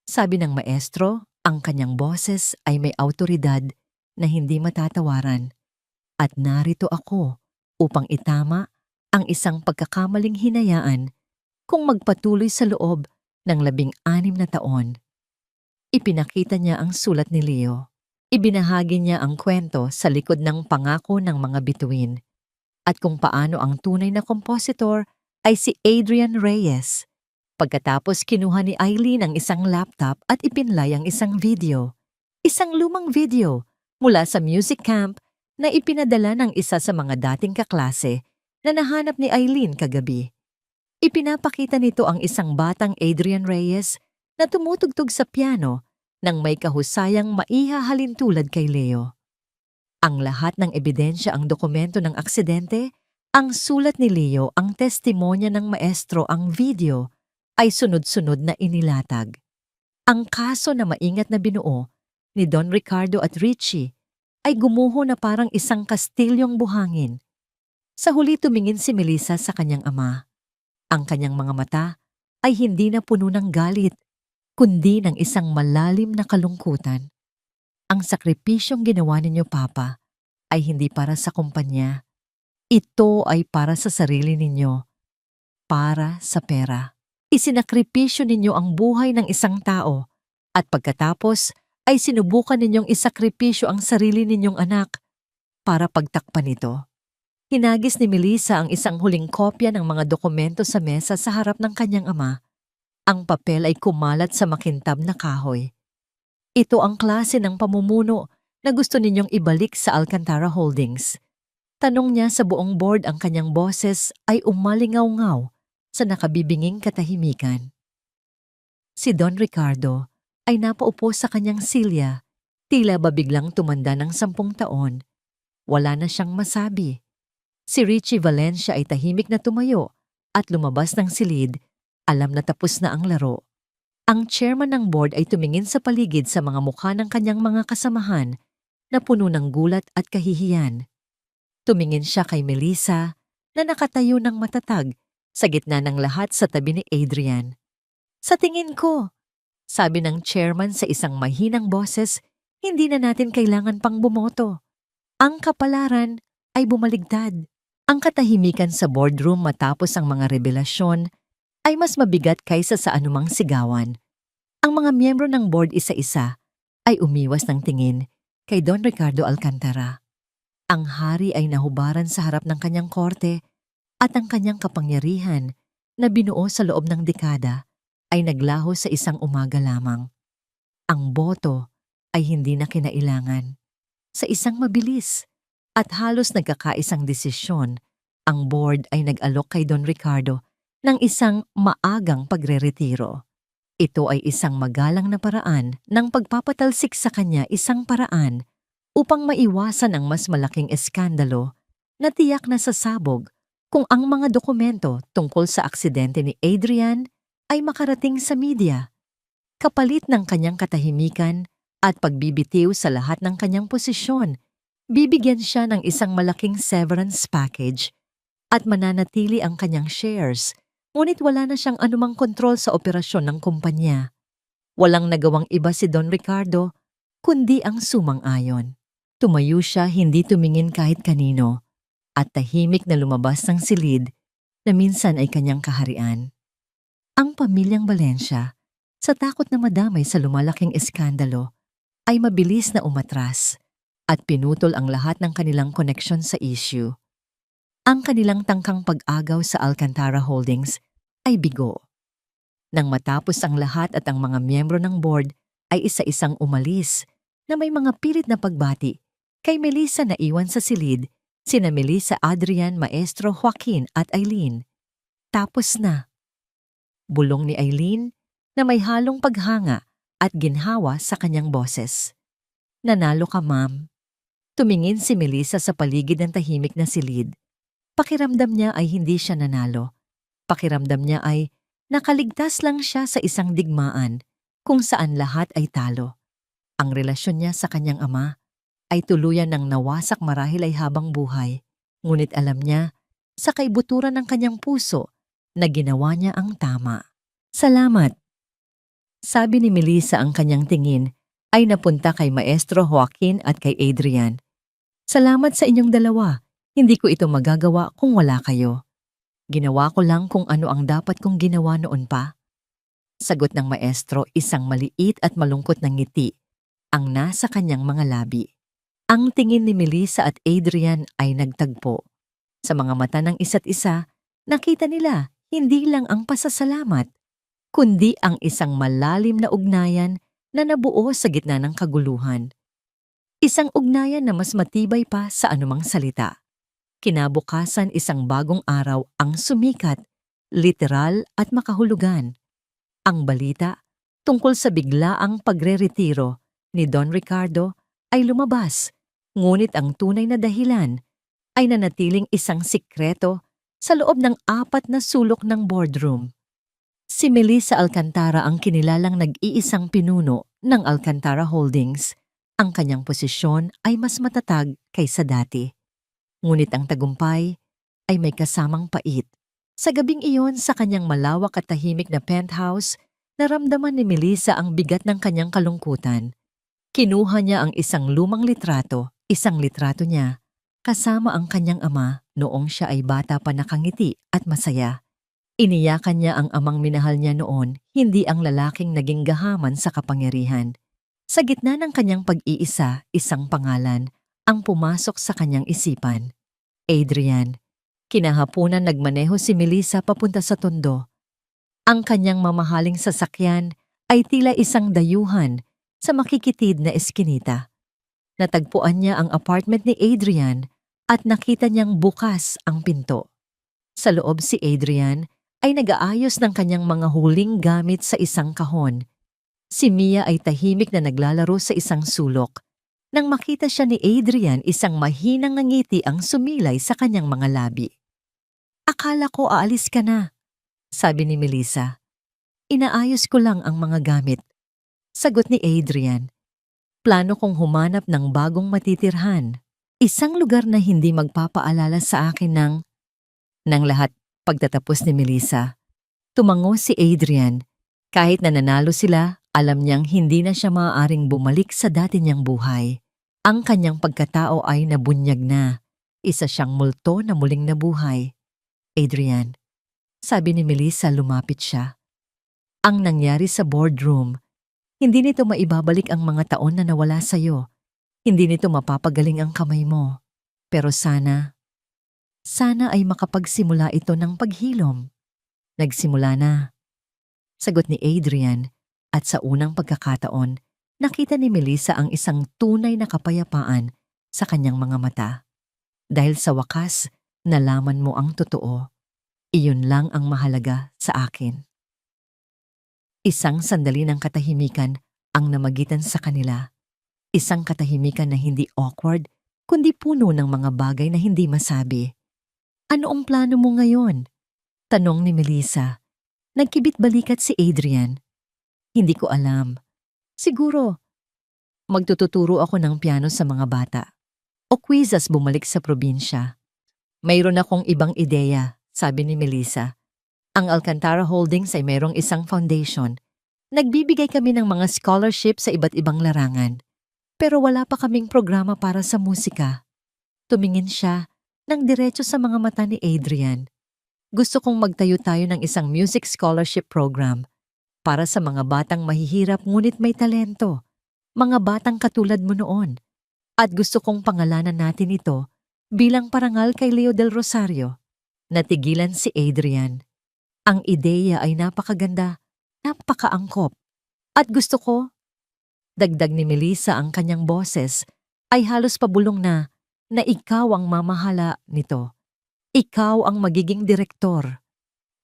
Sabi ng maestro, ang kanyang boses ay may awtoridad na hindi matatawaran. At narito ako upang itama ang isang pagkakamaling hinayaan kung magpatuloy sa loob ng 16 na taon. Ipinakita niya ang sulat ni Leo. Ibinahagi niya ang kwento sa likod ng pangako ng mga bituin at kung paano ang tunay na kompositor ay si Adrian Reyes. Pagkatapos kinuha ni Eileen ang isang laptop at ipinlay ang isang video. Isang lumang video mula sa music camp na ipinadala ng isa sa mga dating kaklase na nahanap ni Eileen kagabi. Ipinapakita nito ang isang batang Adrian Reyes na tumutugtog sa piano nang may kahusayang maihahalin tulad kay Leo. Ang lahat ng ebidensya ang dokumento ng aksidente, ang sulat ni Leo, ang testimonya ng maestro, ang video, ay sunod-sunod na inilatag. Ang kaso na maingat na binuo ni Don Ricardo at Richie ay gumuho na parang isang kastilyong buhangin. Sa huli tumingin si Melissa sa kanyang ama. Ang kanyang mga mata ay hindi na puno ng galit, kundi ng isang malalim na kalungkutan. Ang sakripisyong ginawa ninyo, Papa, ay hindi para sa kumpanya. Ito ay para sa sarili ninyo, para sa pera. Isinakripisyo ninyo ang buhay ng isang tao at pagkatapos ay sinubukan ninyong isakripisyo ang sarili ninyong anak para pagtakpan ito. Hinagis ni Melissa ang isang huling kopya ng mga dokumento sa mesa sa harap ng kanyang ama. Ang papel ay kumalat sa makintab na kahoy. Ito ang klase ng pamumuno na gusto ninyong ibalik sa Alcantara Holdings. Tanong niya sa buong board, ang kanyang boses ay umalingaw-ngaw sa nakabibinging katahimikan. Si Don Ricardo ay napaupo sa kanyang silya, tila ba biglang tumanda ng 10 taon. Wala na siyang masabi. Si Richie Valencia ay tahimik na tumayo at lumabas ng silid. Alam na tapos na ang laro. Ang chairman ng board ay tumingin sa paligid sa mga mukha ng kanyang mga kasamahan na puno ng gulat at kahihiyan. Tumingin siya kay Melissa na nakatayo ng matatag sa gitna ng lahat sa tabi ni Adrian. Sa tingin ko, sabi ng chairman sa isang mahinang boses, hindi na natin kailangan pang bumoto. Ang kapalaran ay bumaligtad. Ang katahimikan sa boardroom matapos ang mga revelasyon ay mas mabigat kaysa sa anumang sigawan. Ang mga miyembro ng board isa-isa ay umiwas ng tingin kay Don Ricardo Alcantara. Ang hari ay nahubaran sa harap ng kanyang korte at ang kanyang kapangyarihan na binuo sa loob ng dekada ay naglaho sa isang umaga lamang. Ang boto ay hindi na kinailangan. Sa isang mabilis at halos nagkakaisang desisyon, ang board ay nag-alok kay Don Ricardo ng isang maagang pagreretiro. Ito ay isang magalang na paraan ng pagpapatalsik sa kanya, isang paraan upang maiwasan ang mas malaking eskandalo na tiyak na sasabog kung ang mga dokumento tungkol sa aksidente ni Adrian ay makarating sa media. Kapalit ng kanyang katahimikan at pagbibitiw sa lahat ng kanyang posisyon, bibigyan siya ng isang malaking severance package at mananatili ang kanyang shares, ngunit wala na siyang anumang kontrol sa operasyon ng kumpanya. Walang nagawang iba si Don Ricardo, kundi ang sumang-ayon. Tumayo siya, hindi tumingin kahit kanino, at tahimik na lumabas ng silid na minsan ay kanyang kaharian. Ang pamilyang Valencia, sa takot na madamay sa lumalaking eskandalo, ay mabilis na umatras at pinutol ang lahat ng kanilang koneksyon sa issue. Ang kanilang tangkang pag-agaw sa Alcantara Holdings ay bigo. Nang matapos ang lahat at ang mga miyembro ng board ay isa-isang umalis na may mga pilit na pagbati, kay Melissa na iwan sa silid, sina Melissa, Adrian, Maestro, Joaquin at Eileen. Tapos na. Bulong ni Eileen na may halong paghanga at ginhawa sa kanyang boses. Nanalo ka, ma'am. Tumingin si Melissa sa paligid ng tahimik na silid. Pakiramdam niya ay hindi siya nanalo. Pakiramdam niya ay nakaligtas lang siya sa isang digmaan kung saan lahat ay talo. Ang relasyon niya sa kanyang ama ay tuluyan ng nawasak marahil ay habang buhay. Ngunit alam niya, sa kaibuturan ng kanyang puso na ginawa niya ang tama. Salamat. Sabi ni Melissa, ang kanyang tingin ay napunta kay Maestro Joaquin at kay Adrian. Salamat sa inyong dalawa. Hindi ko ito magagawa kung wala kayo. Ginawa ko lang kung ano ang dapat kong ginawa noon pa. Sagot ng maestro, isang maliit at malungkot na ngiti ang nasa kanyang mga labi. Ang tingin ni Melissa at Adrian ay nagtagpo. Sa mga mata ng isa't isa, nakita nila hindi lang ang pasasalamat, kundi ang isang malalim na ugnayan na nabuo sa gitna ng kaguluhan. Isang ugnayan na mas matibay pa sa anumang salita. Kinabukasan, isang bagong araw ang sumikat, literal at makahulugan. Ang balita tungkol sa biglaang pagre-retiro ni Don Ricardo ay lumabas, ngunit ang tunay na dahilan ay nanatiling isang sikreto sa loob ng 4 na sulok ng boardroom. Si Melissa Alcantara ang kinilalang nag-iisang pinuno ng Alcantara Holdings. Ang kanyang posisyon ay mas matatag kaysa dati. Ngunit ang tagumpay ay may kasamang pait. Sa gabing iyon, sa kanyang malawak at tahimik na penthouse, naramdaman ni Melissa ang bigat ng kanyang kalungkutan. Kinuha niya ang isang lumang litrato niya, kasama ang kanyang ama noong siya ay bata pa, nakangiti at masaya. Iniyakan niya ang amang minahal niya noon, hindi ang lalaking naging gahaman sa kapangyarihan. Sa gitna ng kanyang pag-iisa, isang pangalan ang pumasok sa kanyang isipan. Adrian. Kinahapunan nagmaneho si Melissa papunta sa Tondo. Ang kanyang mamahaling sasakyan ay tila isang dayuhan sa makikitid na eskinita. Natagpuan niya ang apartment ni Adrian at nakita niyang bukas ang pinto. Sa loob, si Adrian ay nag-aayos ng kanyang mga huling gamit sa isang kahon. Si Mia ay tahimik na naglalaro sa isang sulok. Nang makita siya ni Adrian, isang mahinang ngiti ang sumilay sa kanyang mga labi. Akala ko aalis ka na, sabi ni Melissa. Inaayos ko lang ang mga gamit. Sagot ni Adrian. Plano kong humanap ng bagong matitirhan. Isang lugar na hindi magpapaalala sa akin ng lahat. Pagtatapos ni Melissa, tumango si Adrian. Kahit na nanalo sila, alam niyang hindi na siya maaaring bumalik sa dati niyang buhay. Ang kanyang pagkatao ay nabunyag na. Isa siyang multo na muling nabuhay. Adrian, sabi ni Melissa, lumapit siya. Ang nangyari sa boardroom, hindi nito maibabalik ang mga taon na nawala sa'yo. Hindi nito mapapagaling ang kamay mo. Pero sana ay makapagsimula ito ng paghilom. Nagsimula na. Sagot ni Adrian, at sa unang pagkakataon, nakita ni Melissa ang isang tunay na kapayapaan sa kanyang mga mata. Dahil sa wakas, nalaman mo ang totoo. Iyon lang ang mahalaga sa akin. Isang sandali ng katahimikan ang namagitan sa kanila. Isang katahimikan na hindi awkward, kundi puno ng mga bagay na hindi masabi. Ano ang plano mo ngayon? Tanong ni Melissa. Nagkibit-balikat si Adrian. Hindi ko alam. Siguro, magtututuro ako ng piano sa mga bata. O quizzes bumalik sa probinsya. Mayroon akong ibang ideya, sabi ni Melissa. Ang Alcantara Holdings ay mayroong isang foundation. Nagbibigay kami ng mga scholarship sa iba't ibang larangan. Pero wala pa kaming programa para sa musika. Tumingin siya ng diretso sa mga mata ni Adrian. Gusto kong magtayo tayo ng isang music scholarship program para sa mga batang mahihirap ngunit may talento. Mga batang katulad mo noon. At gusto kong pangalanan natin ito bilang parangal kay Leo del Rosario. Natigilan si Adrian. Ang ideya ay napakaganda, napakaangkop. At gusto ko, dagdag ni Melissa, ang kanyang boses ay halos pabulong na ikaw ang mamahala nito. Ikaw ang magiging direktor.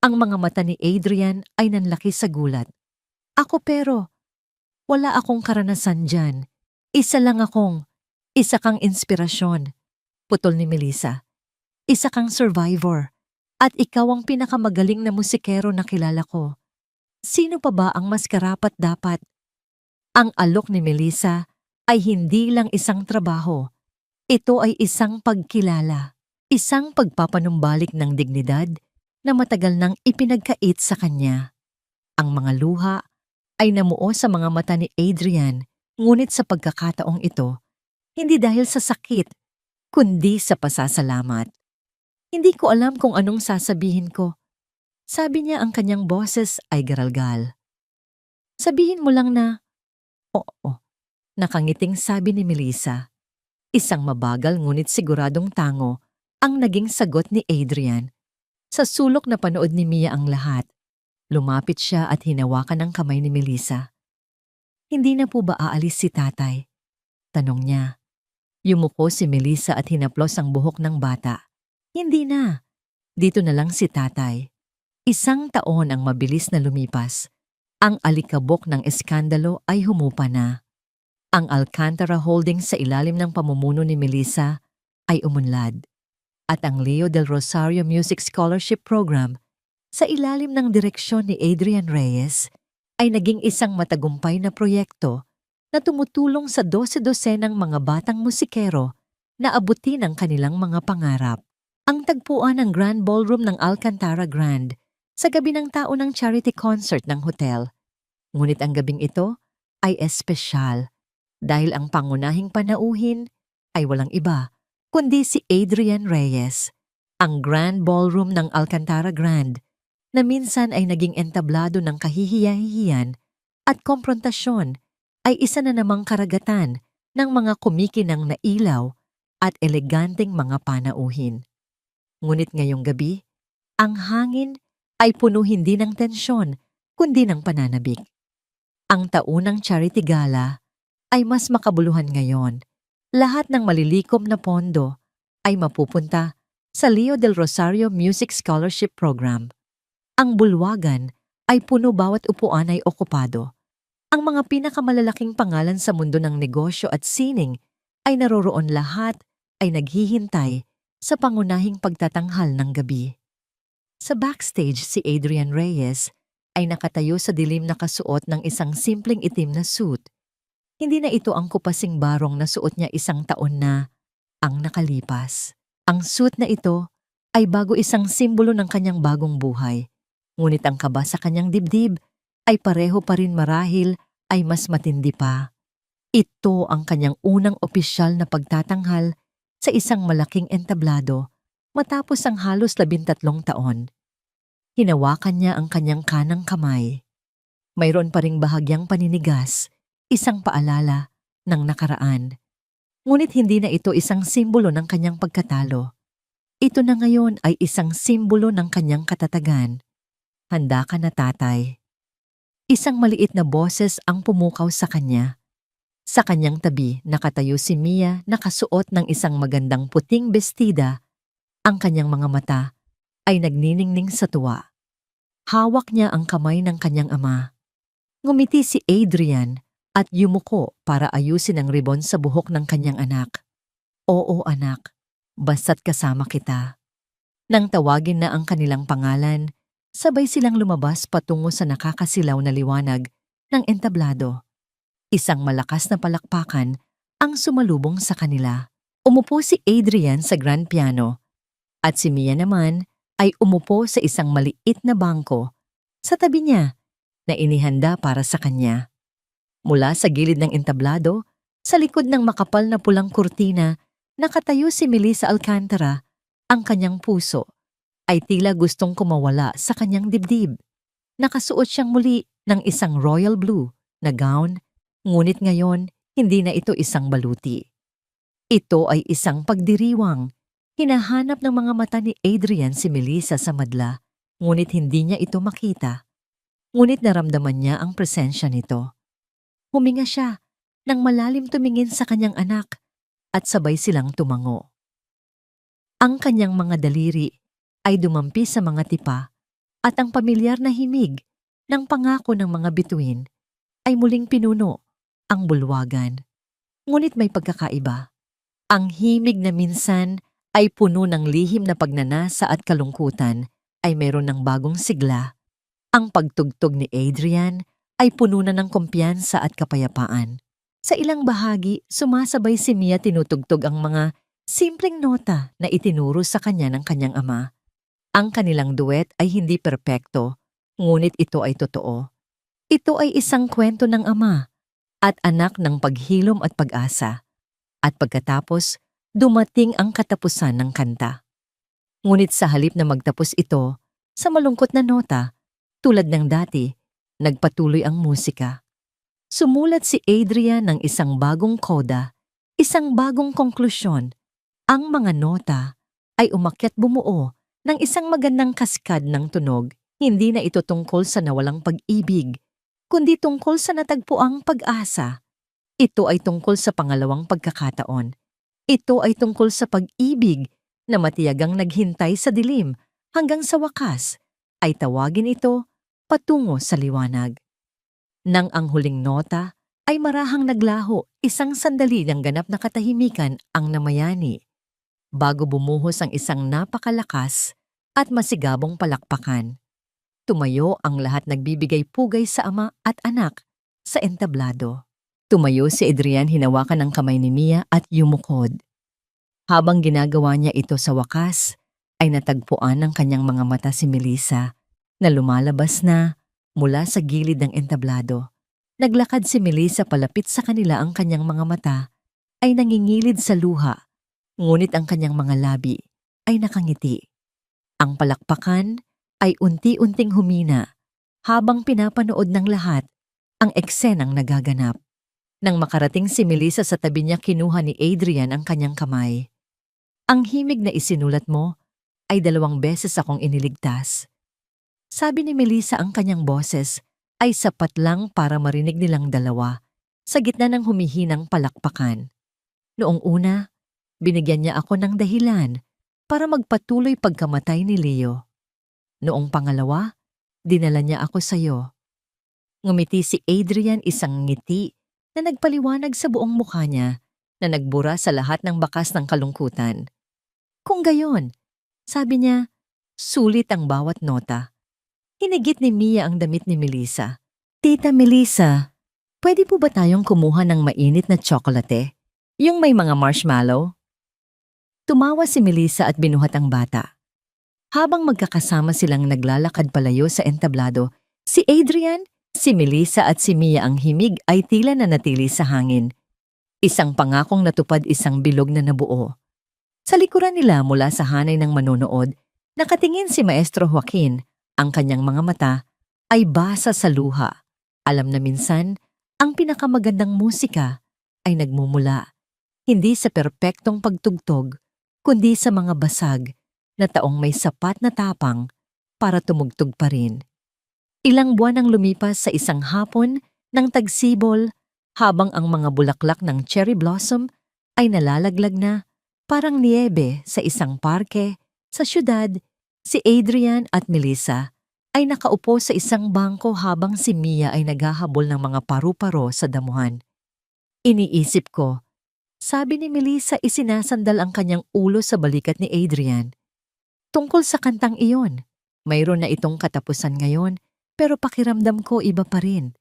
Ang mga mata ni Adrian ay nanlaki sa gulat. Ako pero, wala akong karanasan dyan. Isa kang inspirasyon. Putol ni Melissa. Isa kang survivor. At ikaw ang pinakamagaling na musikero na kilala ko. Sino pa ba ang mas karapat-dapat? Ang alok ni Melissa ay hindi lang isang trabaho. Ito ay isang pagkilala. Isang pagpapanumbalik ng dignidad na matagal nang ipinagkait sa kanya. Ang mga luha ay namuo sa mga mata ni Adrian, ngunit sa pagkakataong ito, hindi dahil sa sakit, kundi sa pasasalamat. Hindi ko alam kung anong sasabihin ko. Sabi niya, ang kanyang boses ay garalgal. Sabihin mo lang na, oo, nakangiting sabi ni Melissa. Isang mabagal ngunit siguradong tango ang naging sagot ni Adrian. Sa sulok na panood ni Mia ang lahat, lumapit siya at hinawakan ang kamay ni Melissa. Hindi na po ba aalis si tatay? Tanong niya. Yumuko si Melissa at hinaplos ang buhok ng bata. Hindi na. Dito na lang si tatay. Isang taon ang mabilis na lumipas. Ang alikabok ng eskandalo ay humupa na. Ang Alcantara Holdings sa ilalim ng pamumuno ni Melissa ay umunlad. At ang Leo del Rosario Music Scholarship Program sa ilalim ng direksyon ni Adrian Reyes ay naging isang matagumpay na proyekto na tumutulong sa 12-dosenang mga batang musikero na abutin ang kanilang mga pangarap. Ang tagpuan ng Grand Ballroom ng Alcantara Grand sa gabi ng taon ng charity concert ng hotel. Ngunit ang gabing ito ay espesyal dahil ang pangunahing panauhin ay walang iba kundi si Adrian Reyes. Ang Grand Ballroom ng Alcantara Grand na minsan ay naging entablado ng kahihiya-hihiyan at komprontasyon ay isa na namang karagatan ng mga kumikinang na ilaw at eleganteng mga panauhin. Ngunit ngayong gabi, ang hangin ay puno hindi ng tensyon kundi ng pananabik. Ang taunang charity gala ay mas makabuluhan ngayon. Lahat ng malilikom na pondo ay mapupunta sa Leo del Rosario Music Scholarship Program. Ang bulwagan ay puno, bawat upuan ay okupado. Ang mga pinakamalalaking pangalan sa mundo ng negosyo at sining ay naroroon, lahat ay naghihintay sa pangunahing pagtatanghal ng gabi. Sa backstage, si Adrian Reyes ay nakatayo sa dilim na kasuot ng isang simpleng itim na suit. Hindi na ito ang kupasing barong na suot niya isang taon na ang nakalipas. Ang suit na ito ay bago, isang simbolo ng kanyang bagong buhay. Ngunit ang kaba sa kanyang dibdib ay pareho pa rin, marahil ay mas matindi pa. Ito ang kanyang unang opisyal na pagtatanghal sa isang malaking entablado matapos ang halos 13 taon. Hinawakan niya ang kanyang kanang kamay. Mayroon pa ring bahagyang paninigas, isang paalala ng nakaraan. Ngunit hindi na ito isang simbolo ng kanyang pagkatalo. Ito na ngayon ay isang simbolo ng kanyang katatagan. Handa ka na, tatay? Isang maliit na boses ang pumukaw sa kanya. Sa kanyang tabi, nakatayo si Mia, nakasuot ng isang magandang puting bestida. Ang kanyang mga mata ay nagniningning sa tuwa. Hawak niya ang kamay ng kanyang ama. Ngumiti si Adrian at yumuko para ayusin ang ribon sa buhok ng kanyang anak. Oo, anak, basta't kasama kita. Nang tawagin na ang kanilang pangalan, sabay silang lumabas patungo sa nakakasilaw na liwanag ng entablado. Isang malakas na palakpakan ang sumalubong sa kanila. Umupo si Adrian sa grand piano at si Mia naman ay umupo sa isang maliit na bangko sa tabi niya na inihanda para sa kanya. Mula sa gilid ng entablado, sa likod ng makapal na pulang kurtina, nakatayo si Melissa Alcantara. Ang kanyang puso ay tila gustong kumawala sa kanyang dibdib. Nakasuot siyang muli ng isang royal blue na gown, ngunit ngayon hindi na ito isang baluti. Ito ay isang pagdiriwang. Hinahanap ng mga mata ni Adrian si Melissa sa madla, ngunit hindi niya ito makita. Ngunit naramdaman niya ang presensya nito. Huminga siya nang malalim, tumingin sa kanyang anak at sabay silang tumango. Ang kanyang mga daliri ay dumampi sa mga tipa at ang pamilyar na himig ng pangako ng mga bituin ay muling pinuno ang bulwagan. Ngunit may pagkakaiba. Ang himig na minsan ay puno ng lihim na pagnanasa at kalungkutan ay mayroon ng bagong sigla. Ang pagtugtog ni Adrian ay puno na ng kumpiyansa at kapayapaan. Sa ilang bahagi, sumasabay si Mia, tinutugtog ang mga Simpleng nota na itinuro sa kanya ng kanyang ama. Ang kanilang duet ay hindi perpekto, ngunit ito ay totoo. Ito ay isang kwento ng ama at anak ng paghilom at pag-asa. At pagkatapos, dumating ang katapusan ng kanta. Ngunit sa halip na magtapos ito, sa malungkot na nota, tulad ng dati, nagpatuloy ang musika. Sumulat si Adrian ng isang bagong koda, isang bagong konklusyon. Ang mga nota ay umakyat bumuo ng isang magandang kaskad ng tunog. Hindi na ito tungkol sa nawalang pag-ibig, kundi tungkol sa natagpuang pag-asa. Ito ay tungkol sa pangalawang pagkakataon. Ito ay tungkol sa pag-ibig na matiyagang naghintay sa dilim hanggang sa wakas ay tawagin ito patungo sa liwanag. Nang ang huling nota ay marahang naglaho, isang sandali ng ganap na katahimikan ang namayani bago bumuhos ang isang napakalakas at masigabong palakpakan. Tumayo ang lahat, nagbibigay pugay sa ama at anak sa entablado. Tumayo si Adrian, hinawakan ang kamay ni Mia at yumukod. Habang ginagawa niya ito sa wakas, ay natagpuan ng kanyang mga mata si Melissa na lumalabas na mula sa gilid ng entablado. Naglakad si Melissa palapit sa kanila, ang kanyang mga mata ay nangingilid sa luha, ngunit ang kanyang mga labi ay nakangiti. Ang palakpakan ay unti-unting humina habang pinapanood ng lahat ang eksenang nagaganap. Nang makarating si Melissa sa tabi niya, kinuha ni Adrian ang kanyang kamay. Ang himig na isinulat mo ay 2 beses akong iniligtas. Sabi ni Melissa, ang kanyang boses ay sapat lang para marinig nilang dalawa sa gitna ng humihinang palakpakan. Noong una, binigyan niya ako ng dahilan para magpatuloy pagkamatay ni Leo. Noong pangalawa, dinala niya ako sa iyo. Ngumiti si Adrian, isang ngiti na nagpaliwanag sa buong mukha niya na nagbura sa lahat ng bakas ng kalungkutan. Kung gayon, sabi niya, sulit ang bawat nota. Hinigit ni Mia ang damit ni Melissa. Tita Melissa, pwede po ba tayong kumuha ng mainit na tsokolate? Yung may mga marshmallow? Tumawa si Melissa at binuhat ang bata. Habang magkakasama silang naglalakad palayo sa entablado, si Adrian, si Melissa at si Mia, ang himig ay tila nanatili sa hangin. Isang pangakong natupad, isang bilog na nabuo. Sa likuran nila, mula sa hanay ng manonood, nakatingin si Maestro Joaquin. Ang kanyang mga mata ay basa sa luha. Alam na minsan, ang pinakamagandang musika ay nagmumula hindi sa perpektong pagtugtog, kundi sa mga basag na taong may sapat na tapang para tumugtog pa rin. Ilang buwan ang lumipas sa isang hapon ng tagsibol, habang ang mga bulaklak ng cherry blossom ay nalalaglag na parang niebe sa isang parke sa syudad. Si Adrian at Melissa ay nakaupo sa isang bangko habang si Mia ay naghahabol ng mga paru-paro sa damuhan. Iniisip ko, sabi ni Melissa, isinasandal ang kanyang ulo sa balikat ni Adrian. Tungkol sa kantang iyon, mayroon na itong katapusan ngayon, pero pakiramdam ko iba pa rin.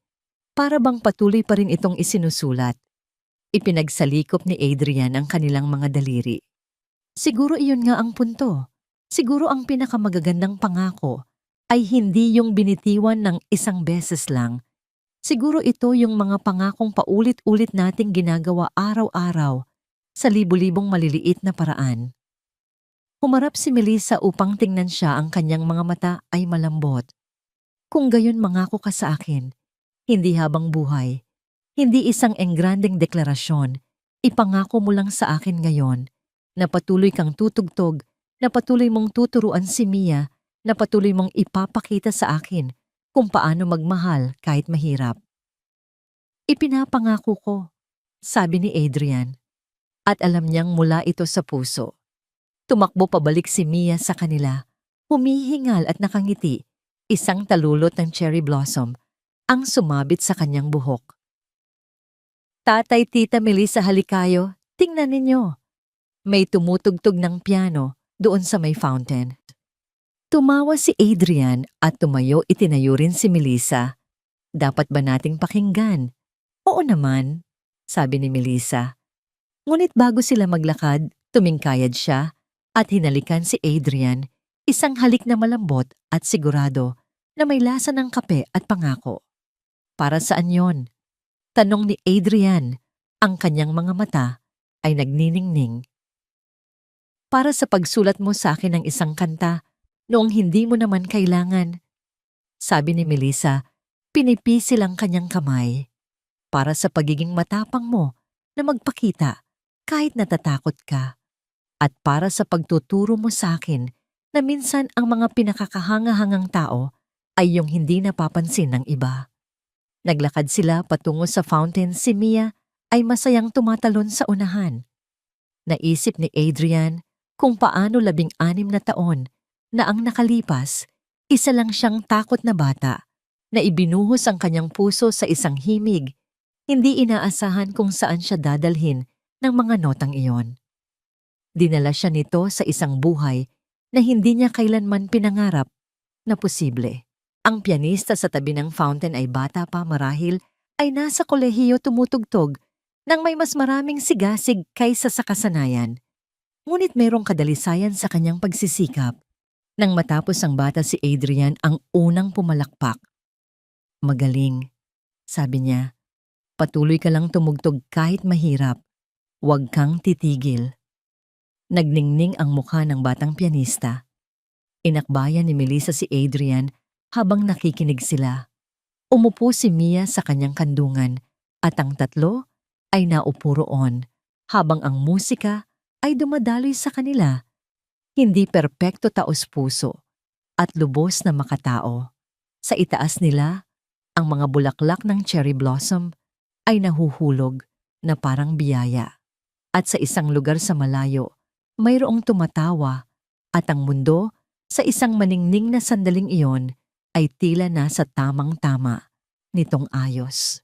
Para bang patuloy pa rin itong isinusulat. Ipinagsalikop ni Adrian ang kanilang mga daliri. Siguro iyon nga ang punto. Siguro ang pinakamagagandang pangako ay hindi yung binitiwan ng isang beses lang. Siguro ito yung mga pangakong paulit-ulit nating ginagawa araw-araw sa libu-libong maliliit na paraan. Humarap si Melissa upang tingnan siya, ang kanyang mga mata ay malambot. Kung gayon, mangako ka sa akin, hindi habang buhay, hindi isang engrandeng deklarasyon, ipangako mo lang sa akin ngayon na patuloy kang tutugtog, na patuloy mong tuturuan si Mia, na patuloy mong ipapakita sa akin kung paano magmahal kahit mahirap. Ipinapangako ko, sabi ni Adrian, at alam niyang mula ito sa puso. Tumakbo pabalik si Mia sa kanila, humihingal at nakangiti, isang talulot ng cherry blossom ang sumabit sa kanyang buhok. Tatay, Tita Melissa, halikayo, tingnan ninyo. May tumutugtog ng piano doon sa may fountain. Tumawa si Adrian at tumayo, itinayo rin si Melissa. Dapat ba nating pakinggan? Oo naman, sabi ni Melissa. Ngunit bago sila maglakad, Tumingkayad siya at hinalikan si Adrian, isang halik na malambot at sigurado na may lasa ng kape at pangako. Para saan yon? Tanong ni Adrian. Ang kanyang mga mata ay nagniningning. Para sa pagsulat mo sa akin ng isang kanta noong hindi mo naman kailangan. Sabi ni Melissa, pinipisil ang kanyang kamay. Para sa pagiging matapang mo na magpakita kahit natatakot ka. At para sa pagtuturo mo sa akin na minsan ang mga pinakakahangahangang tao ay yung hindi napapansin ng iba. Naglakad sila patungo sa fountain. Si Mia ay masayang tumatalon sa unahan. Naisip ni Adrian kung paano 16 na taon na ang nakalipas, isa lang siyang takot na bata na ibinuhos ang kanyang puso sa isang himig, hindi inaasahan kung saan siya dadalhin ng mga notang iyon. Dinala siya nito sa isang buhay na hindi niya kailanman pinangarap na posible. Ang pianista sa tabi ng fountain ay bata pa marahil ay nasa kolehiyo tumutugtog nang may mas maraming sigasig kaysa sa kasanayan. Ngunit mayroong kadalisayan sa kanyang pagsisikap. Nang matapos ang bata si Adrian ang unang pumalakpak. Magaling, sabi niya. Patuloy ka lang tumugtog kahit mahirap. Huwag kang titigil. Nagningning ang mukha ng batang pianista. Inakbayan ni Melissa si Adrian habang nakikinig sila. Umupo si Mia sa kanyang kandungan at ang tatlo ay naupo roon habang ang musika ay dumadaloy sa kanila. Hindi perpekto taos-puso at lubos na makatao. Sa itaas nila, ang mga bulaklak ng cherry blossom ay nahuhulog na parang biyaya. At sa isang lugar sa malayo, mayroong tumatawa at ang mundo sa isang maningning na sandaling iyon ay tila nasa tamang-tama nitong ayos.